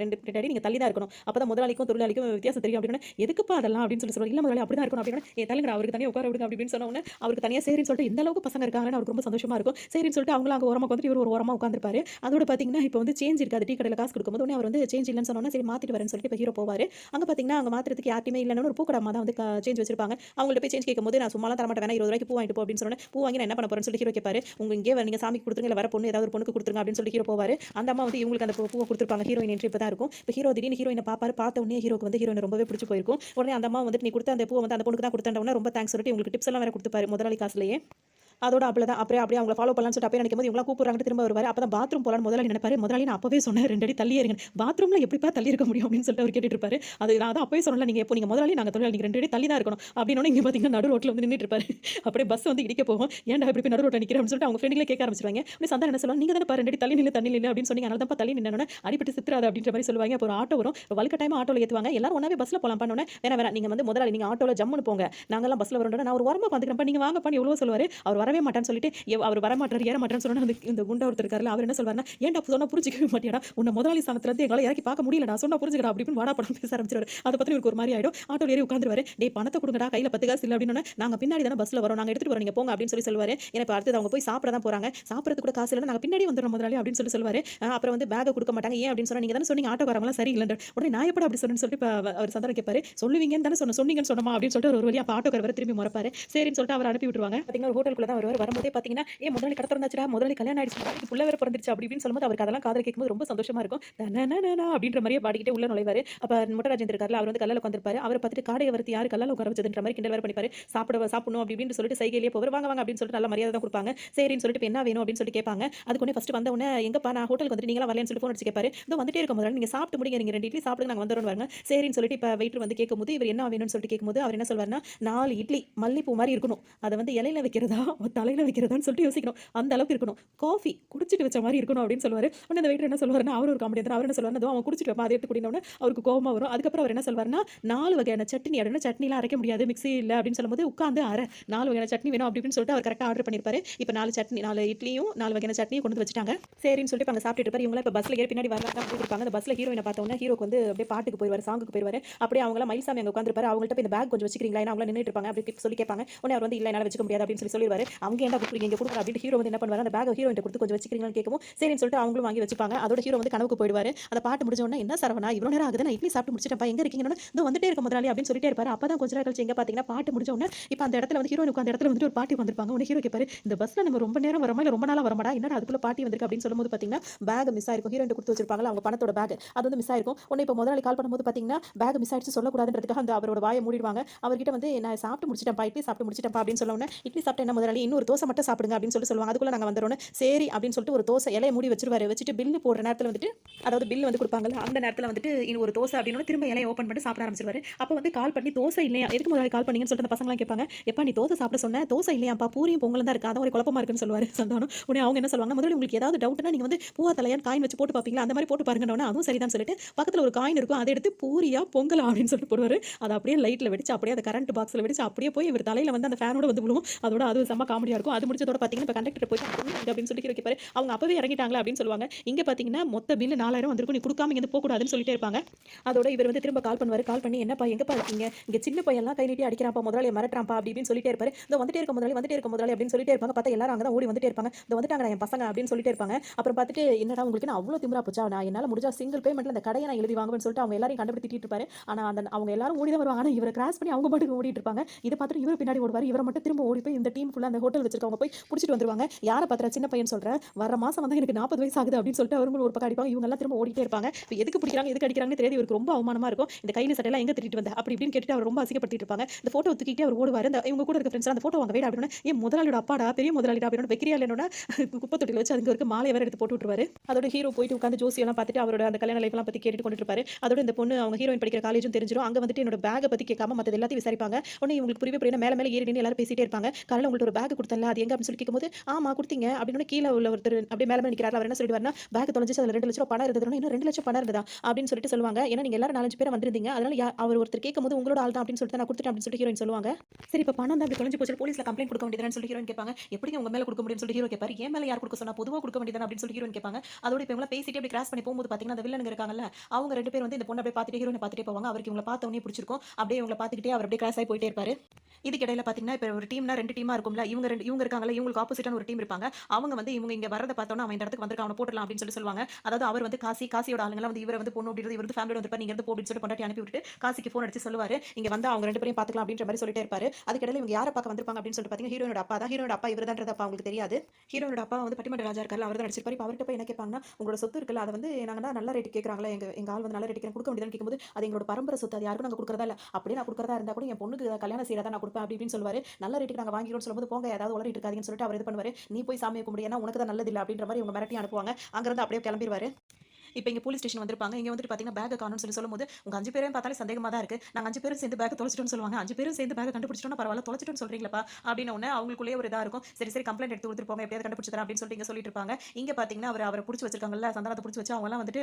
ரெண்டு அடி நீங்கள் தள்ளி தான் இருக்கணும். அப்போ தான் முதலாளிக்கும் தொழிலாளிக்கும் வித்தியாசம் தெரியும் அப்படின்னு எதுக்குப்பா அதெல்லாம் அப்படின்னு சொல்லி சொல்லுவாங்க. இல்லை முதலாளி அப்படி தான் இருக்கணும் அப்படின்னு தலைங்க அவருக்கு தனியாக உட்கார விடுங்க அப்படின்னு சொன்ன உடனே அவருக்கு தனியாக சரின்னு சொல்லிட்டு எந்த அளவுக்கு பசங்க இருக்காங்கன்னு அவருக்கு ரொம்ப சந்தோஷமா இருக்கும். சரின்னு சொல்லிட்டு அவங்களும் அங்கே ஓரமாக வந்துட்டு இவர் ஒரு ஓரமாக உட்காந்துருப்பாரு. அதோட பார்த்தீங்கன்னா இப்போ வந்து சேஞ்ச் இருக்காது. டீ கடையில் காசு கொடுக்கும்போது உடனே அவர் வந்து சேஞ்ச் இல்லைன்னு சொன்னோன்னா சரி மாற்றிட்டு வரேன்னு சொல்லிட்டு இப்போ ஹீரோ போவார். அங்கே பார்த்தீங்கன்னா அங்கே மாத்திரத்துக்கு யாருமே இல்லைன்னு ஒரு பூக்கடை அம்மா தான் வந்து சேஞ்ச் வச்சிருப்பாங்க. அவங்கள்ட்ட போய் சேஞ்ச் கேட்கும்போது நான் சும்மாலாம் தரமாட்டேன் வேணா 20 ரூபாய்க்கு பூ வாங்கிட்டு போ அப்படின்னு சொன்னேன். பூ வாங்கி நான் என்ன பண்ண போறேன்னு சொல்லி ஹீரோ கேட்பாரு. உங்க இங்கே நீங்க சாமிக்கு கொடுத்துருங்க இல்லை வர பொண்ணு ஏதாவது ஒரு பொண்ணுக்கு கொடுத்துருங்க அப்படின்னு சொல்லி ஹீரோ போவார். அந்த அம்மா வந்து இவங்களுக்கு அந்த பூவை கொடுத்துருப்பாங்க. ஹீரோயின் என்ட்ரி இப்போ தான் இருக்கும். இப்போ ஹீரோ திடீர்னு ஹீரோயினை பார்ப்பாரு. பார்த்த உடனே ஹீரோக்கு வந்து ஹீரோயின் ரொம்பவே பிடிச்சி போயிருக்கும். உடனே அந்த அம்மா வந்துட்டு நீ கொடுத்த அந்த பூவை வந்து அந்த பொண்ணுக்கு தான் கொடுத்தேன் ரொம்ப தேங்க்ஸ் சொல்லிட்டு உங்களுக்கு டிப்ஸ் எல்லாம் வேற கொடுத்துப்பாரு முதலாளி காசுலேயே. அதோட அவ்வளோதான் அப்படியே அவங்களை ஃபாலோ பண்ணலாம்னு சொல்லிட்டு அப்போ நினைக்கும் போது இவங்களா கூப்பிடுறாங்க திரும்ப வருவார். அப்போ தான் பாத்ரூம் போகலான்னு முதலாளி நினைப்பாரு. முதலாளி நான் அப்பவே சொன்னேன் 2 அடி தள்ளி இருங்க பாத்ரூமில் எப்படிப்பா தள்ளி இருக்க முடியும் அப்படின்னு சொல்லிட்டு அவர் கேட்டுட்டு இருப்பாரு. அது நான் தான் அப்பவே சொன்னல நீங்கள் எப்போ நீங்கள் முதலாளி நாங்கள் தொழிலாளி நீங்கள் 2 அடி தள்ளி தான் இருக்கணும் அப்படின்னு இங்கே பார்த்தீங்கன்னா நடு ரோட்டில் வந்து நின்றுட்டு இருப்பாரு. அப்படியே பஸ் வந்து இடிக்க போகும். ஏன்டா இப்படி நடு ரோட்டில் நிற்கிறேன் அப்படின்னு சொல்லிட்டு அவங்க ஃப்ரெண்டுகளே கேட்க ஆரம்பிச்சிருவாங்க. அப்படி சந்தா என்ன சொல்லுவாங்க நீங்கள் தானே 2 அடி தள்ளி நின்று தண்ணி இல்லை அப்படின்னு சொன்னீங்க அதனால தான் தள்ளி நின்னோன்னே அடிப்பட்டு சித்திராது அப்படின்ற மாதிரி சொல்லுவாங்க. அப்போ ஒரு ஆட்டோ வரும் வழுக்க டைம் ஆட்டோவில் ஏற்றுவாங்க. எல்லாரும் ஒன்றாவே பஸ்ஸில் போகலாம் பண்ணோன்னே வேணா நீங்கள் வந்து முதலாளி நீங்கள் ஆட்டோவில் ஜம்முன்னு போங்க நாங்கள்லாம் பஸ்ஸில் வரணும் நான் ஒரு ஓரமாக பார்த்துக்கிறேன் நீங்கள் வாங்க பண்ணி எவ்வளோ சொல்லுவார். அவர் வரவே மாட்டான்னு சொல்லிட்டு அவர் வரமாட்டார் ஏற மாட்டேன்னு சொன்னா இந்த குண்டா ஒருத்தர் இருக்காரு அவர் என்ன சொல்வாருன்னா ஏன்டா சொன்னா புரிஞ்சிக்கவே மாட்டியாடா உன்னை முதலாளி ஸ்தானத்துல இருந்து எங்களால் இறக்கி பார்க்க முடியலடா சொன்னா புரிஞ்சுக்கடா அப்படின்னு வாடா படம் பேச ஆரம்பிச்சிருவாரு. அதை பற்றி இவருக்கு ஒரு மாதிரி ஆயிடும். ஆட்டோ ஏறி உட்காந்துருவாரு. டே பணத்தை கொடுங்கடா கையில் 10 காசு இல்லை அப்படின்னு நாங்கள் பின்னாடி தானே பஸ்ஸில் வரோம் நாங்கள் எடுத்துட்டு வரோம் நீங்கள் போங்க அப்படின்னு சொல்லி சொல்லுவாரு. ஏன்னா இப்போ அடுத்து அவங்க போய் சாப்பிட தான் போறாங்க சாப்பிட்றது கூட காசு இல்லை நாங்கள் பின்னாடி வந்துடுறோம் முதலாளி அப்படின்னு சொல்லி சொல்லுவாரு. அப்புறம் வந்து பேக்கை கொடுக்க மாட்டாங்க ஏன் அப்படின்னு சொன்னா நீங்கள் தானே சொன்னீங்க ஆட்டோக்காரங்களாம் சரி இல்லைன்ற உடனே நான் எப்படி அப்படி சொன்னு சொல்லிட்டு அவர் சந்தானம் கேட்பாரு. சொல்லுவீங்கன்னு தானே சொன்னீங்கன்னு சொன்னமா அப்படின்னு சொல்லிட்டு ஒரு வழியாக ஆட்டோக்கார வர திரும்பி மறப்பாரு. சரின்னு சொல்லிட்டு அவர் அனுப்பி விட்டுருவாங்க. பார்த்தீங்கன்னா ஒரு ஹோட்டலுக்குள்ள தான் வரும்போதே பார்த்தீங்கன்னா ஏன் முதலாளி கடை திறந்தாச்சுடா முதலாளி கல்யாணம் ஆயிடுச்சு புள்ள வேற பிறந்துருச்சு அப்படி இப்படின்னு சொல்லும்போது அவருக்கு அதெல்லாம் காதல் கேட்கும்போது ரொம்ப சந்தோஷமா இருக்கும். அப்படின்ற மாதிரியே பாடிக்கிட்டே உள்ள நுழைவாரு. அப்ப முட்டராஜேந்திர இருக்காரு அவர் வந்து கல்லால உட்காந்துருப்பாரு. அவரை பார்த்துட்டு காடையை வறுத்து யாரு கல்லால உட்கார வச்சதுன்ற மாதிரி கிண்டல் வேற பண்ணிப்பாரு. சாப்பிடணும் அப்படி இப்படின்னு சொல்லிட்டு சைகையிலேயே போவார். வாங்க வாங்க அப்படின்னு சொல்லிட்டு நல்ல மரியாதை தான் கொடுப்பாங்க. சரின்னு சொல்லிட்டு என்ன வேணும் அப்படின்னு சொல்லி கேட்பாங்க. அதுக்கு ஒண்ணே ஃபர்ஸ்ட் வந்த உடனே எங்கப்பா நான் ஹோட்டலுக்கு வந்து நீங்களா வரலன்னு சொல்லி ஃபோன் அடிச்சு கேட்பாரு. இதோ வந்துட்டே இருக்கும் முதல்ல நீங்க சாப்பிட்டு முடிங்க நீங்க 2 இட்லி சாப்பிடுங்க நாங்க வந்துறோம் வாங்க. சரின்னு சொல்லிட்டு இப்ப வெயிட்டர் வந்து கேட்கும்போது இவர் என்ன வேணும்னு சொல்லிட்டு கேட்கும்போது அவர் என்ன சொல்வாருன்னா 4 இட்லி மல்லிப்பூ மாதிரி இருக்கணும். அதை வந்து இலையில வைக்கிறதா தலையில வைக்கிறதான்னு சொல்லிட்டு யோசிக்கணும். அந்த அளவுக்கு இருக்கணும். காஃபி குடிச்சிட்டு வச்ச மாதிரி இருக்கணும் அப்படின்னு சொல்லுவாரு. உடனே அந்த வெயிட்டர் என்ன சொல்வாருன்னா அவர் ஒரு காமெடி அவர் என்ன சொல்வாருன்னா அவன் குடிச்சிட்டு வைப்பா அதை எடுத்து குடினோடனே அவருக்கு கோவமா வரும். அதுக்கப்புறம் அவர் என்ன சொல்வாருன்னா 4 வகையான சட்னி அப்படின்னா சட்னிலாம் அரைக்க முடியாது மிக்ஸி இல்லை அப்படின்னு சொல்லும்போது உட்காந்து 4 வகையான சட்னி வேணும் அப்படின்னு சொல்லிட்டு அவர் கரெக்டாக ஆர்டர் பண்ணியிருப்பாரு. இப்போ 4 இட்லியும் 4 வகையான சட்னியும் கொண்டு வச்சுட்டாங்க. சரின்னு சொல்லிட்டு அங்கே சாப்பிட்டு இருப்பாரு. இவங்க இப்போ பஸ்ல ஏறி பின்னாடி வரலாம் அப்படின்னு இருப்பாங்க. அந்த பஸ்ல ஹீரோயினை பார்த்தோன்னா ஹீரோக்கு வந்து அப்படியே பாட்டுக்கு போயிடுவார் சாங்குக்கு போயிடுவார். அப்படியே அவங்கள மயில்சாமி அங்கே உட்காந்துருப்பாரு. அவங்கள்ட்ட இந்த பேக் கொஞ்சம் வச்சுக்கிறீங்களா அவங்கள நின்றுட்டு இருப்பாங்க அப்படி சொல்லி கேட்பாங்க. உடனே அவர் வந்து இல்லை என்னால் வச்சுக்க முடியாது அப்படின்னு சொல்லிடுவாரு. அவங்க ஏன்டா கொடுக்குறீங்க இங்கே கொடுக்குற அப்படின்னு ஹீரோ வந்து என்ன பண்ணுவார், அந்த பேக் ஹீரோயின் கொடுத்து கொஞ்சம் வச்சுக்கிறீங்கன்னு கேட்கவும் சரின்னு சொல்லிட்டு அவங்களும் வாங்கி வச்சுப்பாங்க. அதோட ஹீரோ வந்து கனவுக்கு போயிடுவார். அந்த பாட்டு முடிஞ்ச உடனே என்ன சரவணா இவ்வளோ நேரம் ஆகுது, நான் இட்லி சாப்பிட்டு முடிச்சிட்டேன்ப்பா, எங்கே இருக்கீங்கன்னு இதோ வந்துட்டே இருக்க முதலாளி அப்படின்னு சொல்லிட்டே இருப்பாரு. அப்போ தான் கொஞ்ச நேரம் கழிச்சு எங்கே பார்த்தீங்கன்னா பாட்டு முடிஞ்ச உடனே இப்போ அந்த இடத்துல வந்து ஹீரோனுக்கு அந்த இடத்துல வந்துட்டு ஒரு பாட்டி வந்திருப்பாங்க. உடனே ஹீரோ கேட்பாரு, இந்த பஸ்ல நம்ம ரொம்ப நேரம் வரமா இல்லை ரொம்ப நாளாக வரமாடா, என்னடா அதுக்குள்ள பாட்டி வந்திருக்கு அப்படின்னு சொல்லும்போது பார்த்தீங்கன்னா பேக் மிஸ் ஆயிருக்கும். ஹீரோயின் கொடுத்து வச்சிருப்பாங்க அவங்க பணத்தோட பேக், அது வந்து மிஸ் ஆயிருக்கும். உடனே இப்போ முதலாளி கால் பண்ணும்போது பார்த்தீங்கன்னா பேக் மிஸ் ஆயிடுச்சு சொல்லக்கூடாதுன்றதுக்காக அந்த அவரோட வாயை மூடிடுவாங்க. அவர்கிட்ட வந்து நான் சாப்பிட்டு முடிச்சிட்டேன்ப்பா, இட்லி சாப்பிட்டு முடிச்சிட்டேன்ப்பா அப்படின்னு சொல்ல உடனே இட்லி சாப்பிட்டு என்ன முதலாளி இன்னொரு தோசை மட்டும் சாப்பிடுங்க அப்படின்னு சொல்லுவாங்க. அதுக்குள்ள நாங்கள் வந்துடுறோம் சரி அப்படின்னு சொல்லிட்டு ஒரு தோசை இலையை மூடி வச்சிருவாரு. வச்சுட்டு பில்லு போடுற நேரத்தில் வந்துட்டு அதாவது பில் வந்து கொடுப்பாங்கல்ல அந்த நேரத்தில் வந்துட்டு இன்னும் ஒரு தோசை அப்படின்னு திரும்ப இலையை ஓப்பன் பண்ணி சாப்பிட ஆரம்பிச்சிருவாரு. அப்போ வந்து கால் பண்ணி தோசை இல்லையா எதுக்கு முதலாளி கால் பண்ணீங்கன்னு சொல்லிட்டு அந்த பசங்களாம் கேட்பாங்க. எப்பா நீ தோசை சாப்பிட சொன்ன தோசை இல்லையாப்பா பூரியும் பொங்கலும் தான் இருக்கு, அதான் ஒரு குழப்பமா இருக்குன்னு சொல்லுவாரு சந்தானம். உடனே அவங்க என்ன சொல்லுவாங்க, முதல்ல உங்களுக்கு ஏதாவது டவுட்னா நீங்க வந்து பூவா தலையான் காயின் வச்சு போட்டு பார்ப்பீங்களா அந்த மாதிரி போட்டு பாருங்க. அதுவும் சரிதான் சொல்லிட்டு பக்கத்தில் ஒரு காயின் இருக்கும் அதை எடுத்து பூரியா பொங்கலா அப்படின்னு சொல்லிட்டு போடுவாரு. அதை அப்படியே லைட்ல வெடிச்சு அப்படியே அந்த கரண்ட் பாக்ஸ்ல வெடிச்சு அப்படியே போய் இவர் தலையில வந்து அந்த ஃபேனோட வந்து விழுவும். அதோட அது செம்ம காமெடியா இருக்கும். அது முடிச்சதோட பாத்தீங்கன்னா இப்போ கண்டக்டர் போய் அப்படின்னு சொல்லி கேட்பாரு. அவங்க அப்பவே இறங்கிட்டாங்களா அப்படின்னு சொல்லுவாங்க. இங்க பாத்தீங்கன்னா மொத்த பில் 4000 வந்திருக்கும், நீ கொடுக்காம இங்க போக கூடாதுன்னு சொல்லிட்டே இருப்பாங்க. அதோட இவர் வந்து திரும்ப கால் பண்ணுவாரு. கால் பண்ணி என்னப்பா எங்கப்பா இருக்கீங்க, இங்க சின்ன பையன்லாம் கை நீட்டி அடிக்கிறாப்பா முதலாளி மிரட்டுறாப்பா அப்படின்னு சொல்லிட்டே இருப்பாரு. இந்த வந்துட்டே இருக்க முதலாளி வந்துட்டே இருக்க முதலாளி அப்படின்னு சொல்லிட்டே இருப்பாங்க. பார்த்தா எல்லாரும் அங்கே தான் ஓடி வந்துட்டே இருப்பாங்க. இந்த வந்துட்டாங்க என் பசங்க அப்படின்னு சொல்லிட்டே இருப்பாங்க. அப்புறம் பார்த்துட்டு என்னடா உங்களுக்கு நான் அவ்வளோ திமிரா போச்சா, நான் என்னால் முடிஞ்சா சிங்கிள் பேமெண்ட்ல இந்த கடையை நான் எழுதி வாங்குவேன்னு சொல்லிட்டு அவங்க எல்லாரையும் கண்டுபிடித்து திட்டிட்டு இருப்பாரு. ஆனால் அந்த அவங்க எல்லாரும் ஓடி தான் வருவாங்க. ஆனால் இவரை கிராஸ் பண்ணி அவங்க பாட்டுக்கு ஓடிட்டு இருப்பாங்க. இதை பார்த்துட்டு இவர் பின்னாடி ஓடுவார். இவரை மட்டும் திரும்ப ஓடி போய் இந்த டீம் ஃபுல்லாக அந்த ஹோட்டல் வச்சிருக்கவங்க போய் பிடிச்சிட்டு வந்துருவாங்க. யாரை பார்த்துறா சின்ன பையன் சொல்கிறேன், வர மாதம் வந்து எனக்கு 40 வயசு ஆகுது அப்படின்னு சொல்லிட்டு அவங்களும் ஒரு பக்கம் அடிப்பாங்க. இவங்க எல்லாம் திரும்ப ஓடிட்டே இருப்பாங்க. இப்போ எதுக்கு பிடிக்கிறாங்க எதுக்கு அடிக்கிறாங்கன்னு தெரியாது. இவருக்கு ரொம்ப அவமானமா இருக்கும். இந்த கையில் சட்டையெல்லாம் எங்கே திட்டிட்டு வந்த அப்படி இப்படின்னு கேட்டுட்டு அவர் ரொம்ப அசிங்கப்படுத்திட்டு இருப்பாங்க. இந்த ஃபோட்டோ தூக்கிட்டு அவர் ஓடுவார். இந்த இவங்க கூட இருக்க ஃப்ரெண்ட்ஸ் அந்த ஃபோட்டோ வாங்க வேடா அப்படின்னு ஏன் முதலாளியோட அப்பாடா பெரிய முதலாளிடா அப்படின்னு வெக்கிரியா இல்லைன்னா குப்பை தொட்டியில் வச்சு அதுக்கு இருக்க மாலை வேற எடுத்து போட்டு விட்டுருவாரு. அதோட ஹீரோ போயிட்டு உட்காந்து ஜோசியெல்லாம் பார்த்துட்டு அவரோட அந்த கல்யாண லைஃப் எல்லாம் பற்றி கேட்டுட்டு கொண்டு இருப்பாரு. அதோட இந்த பொண்ணு அவங்க ஹீரோயின் படிக்கிற காலேஜும் தெரிஞ்சிடும். அங்கே வந்துட்டு என்னோட பேக்கை பற்றி கேட்காம மற்ற எல்லாத்தையும் விசாரிப்பாங்க. உடனே இவங்களுக்கு புரியவே புரியல மேலே மேலே ஏறி எல்லாரும் பேசிட்டே இருப்பாங்க. காலையில் உங்களுக்கு ஒரு பேக் கொடுத்தல அது எங்க அப்படின்னு சொல்லி கேட்கும்போது ஆமா கொடுத்தீங்க அப்படின்னு கீழே உள்ள ஒருத்தர் அப்படியே மேலே நிற்கிறாரு. அவர் என்ன சொல்லிடுவாருன்னா பேக் தொலைஞ்சிச்சு அதில் 2 லட்சம் ரூபாய் பணம் இருந்தது இன்னும் 2 லட்சம் பணம் இருந்ததா அப்படின்னு சொல்லிட்டு சொல்லுவாங்க. ஏன்னா நீங்க எல்லாரும் 4-5 பேர் வந்திருந்தீங்க அதனால அவர் ஒருத்தர் கேட்கும்போது உங்களோட ஆள் தான் அப்படின்னு சொல்லிட்டு நான் கொடுத்துட்டேன் அப்படின்னு சொல்லிட்டு ஹீரோயின் சொல்லுவாங்க. சரி இப்போ பணம் தான் அப்படி தொலைஞ்சு போச்சு போலீஸ்ல கம்ப்ளைண்ட் கொடுக்க வேண்டியதுன்னு சொல்லி ஹீரோயின் கேட்பாங்க. எப்படி உங்க மேல கொடுக்க முடியும்னு சொல்லி ஹீரோ கேட்பாரு. ஏன் மேல யார் கொடுக்க சொன்னா பொதுவாக கொடுக்க வேண்டியது அப்படின்னு சொல்லி ஹீரோயின் கேட்பாங்க. அதோட இப்போ இவங்க பேசிட்டு அப்படி கிராஸ் பண்ணி போகும்போது பாத்தீங்கன்னா அந்த வில்லனுங்க இருக்காங்கல்ல அவங்க 2 பேர் வந்து இந்த பொண்ணை அப்படியே பார்த்துட்டு ஹீரோனை பார்த்துட்டே போவாங்க. அவருக்கு இவங்களை பார்த்த உடனே பிடிச்சிருக்கும். அப்படியே இவங்களை பார்த்துக்கிட்டே அவர் அப்படியே கிராஸ் ஆகி போயிட்டே இருப்பாரு. இதுக்கு இடையில பாத்தீங்கன்னா இப்போ ஒரு டீம்னா 2 டீமா இருக்கும்ல இவங்க இருக்காங்கல்ல இவங்களுக்கு ஆப்போசிட்டான ஒரு டீம் இருப்பாங்க. அவங்க வந்து இவங்க இங்க வரத பார்த்தோன்னா அவன் இந்த இடத்துக்கு வந்திருக்கான் அவனை போடலாம் அப்படின்னு சொல்லி சொல்லுவாங்க. அதாவது அவர் வந்து காசியோட ஆளுங்கலாம் வந்து இவரை வந்து பொண்ணு அப்படின்றது இவர் ஃபேமிலியோட வந்திருப்பா நீங்க இருந்து போ அப்படின்னு சொல்லி கொண்டாட்டி அனுப்பி விட்டு காசிக்கு ஃபோன் அடிச்சு சொல்லுவாரு. இங்க வந்து அவங்க 2 பேரையும் பார்த்துக்கலாம் அப்படின்ற மாதிரி சொல்லிட்டே இருப்பாரு. அதுக்கு இடையில இவங்க யாரை பார்க்க வந்திருப்பாங்க அப்படின்னு சொல்லிட்டு பாத்தீங்கன்னா ஹீரோனோட அப்பா தான். ஹீரோனோட அப்பா இவர்தான்றது அப்பா அவங்களுக்கு தெரியாது. ஹீரோனோட அப்பா வந்து பட்டிமன்ற ராஜா இருக்காரு அவர் தான் நடிச்சிருப்பாரு. இப்போ அவர்கிட்ட போய் என்ன கேட்பாங்கன்னா உங்களோட சொத்து இருக்குல்ல அதை வந்து நாங்க நல்ல ரேட்டு கேட்கறாங்களா எங்க ஆள் வந்து நல்ல ரேட்டு கொடுக்க வேண்டியதுன்னு கேட்கும்போது அது எங்களோட பரம்பரை சொத்து அது யாருக்கும் நாங்க கொடுக்கறதா இல்ல அப்படியே நான் கொடுக்கறதா இருந்தா கூட என் பொண்ணுக்கு கல்யாணம் செய்யறதா நான் கொடுப்பேன் அப்படின்னு சொல்லுவாரு. நல்ல ரேட்டுக்கு நாங்க வாங்கிக்கிறோம்னு சொல்லும்போது போங்க ஏதாவது உளறிட்டு இருக்காதீங்கன்னு சொல்லிட்டு அவர் இது பண்ணுவாரு. நீ போய் சாமியை கும்பிடு ஏன்னா உனக்கு தான் நல்லது இல்லை அப்படின்ற மாதிரி இவங்க மிரட்டி அனுப்புவாங்க. அங்கிருந்து அப்படியே கிளம்பிடுவாரு. இப்போ இங்கே போலீஸ் ஸ்டேஷன் வந்திருப்பாங்க. இங்கே வந்துட்டு பார்த்தீங்கன்னா பேக் காணும்னு சொல்லி சொல்லும்போது உங்க 5 பேரையும் பார்த்தாலே சந்தேகமாக தான் இருக்கு. நாங்கள் 5 பேரும் சேர்ந்து பேக் தொலைச்சிட்டோம்னு சொல்லுவாங்க. 5 பேரும் சேர்ந்து பேக் கண்டுபிடிச்சிட்டோம்னா பரவாயில்ல தொலைச்சிட்டோம்னு சொல்றீங்களா அப்படின்னு உடனே அவங்களுக்குள்ளே ஒரு இதாக இருக்கும். சரி கம்ப்ளைண்ட் எடுத்து கொடுத்துருப்போங்க எப்படியாவது கண்டுபிடிச்சு தரேன் அப்படின்னு சொல்லிட்டு இங்கே சொல்லிட்டு இருப்பாங்க. இங்கே பார்த்தீங்கன்னா அவரை பிடிச்சி வச்சிருக்காங்கல்ல சந்தானத்தை பிடிச்சி வச்சு அவங்கலாம் வந்துட்டு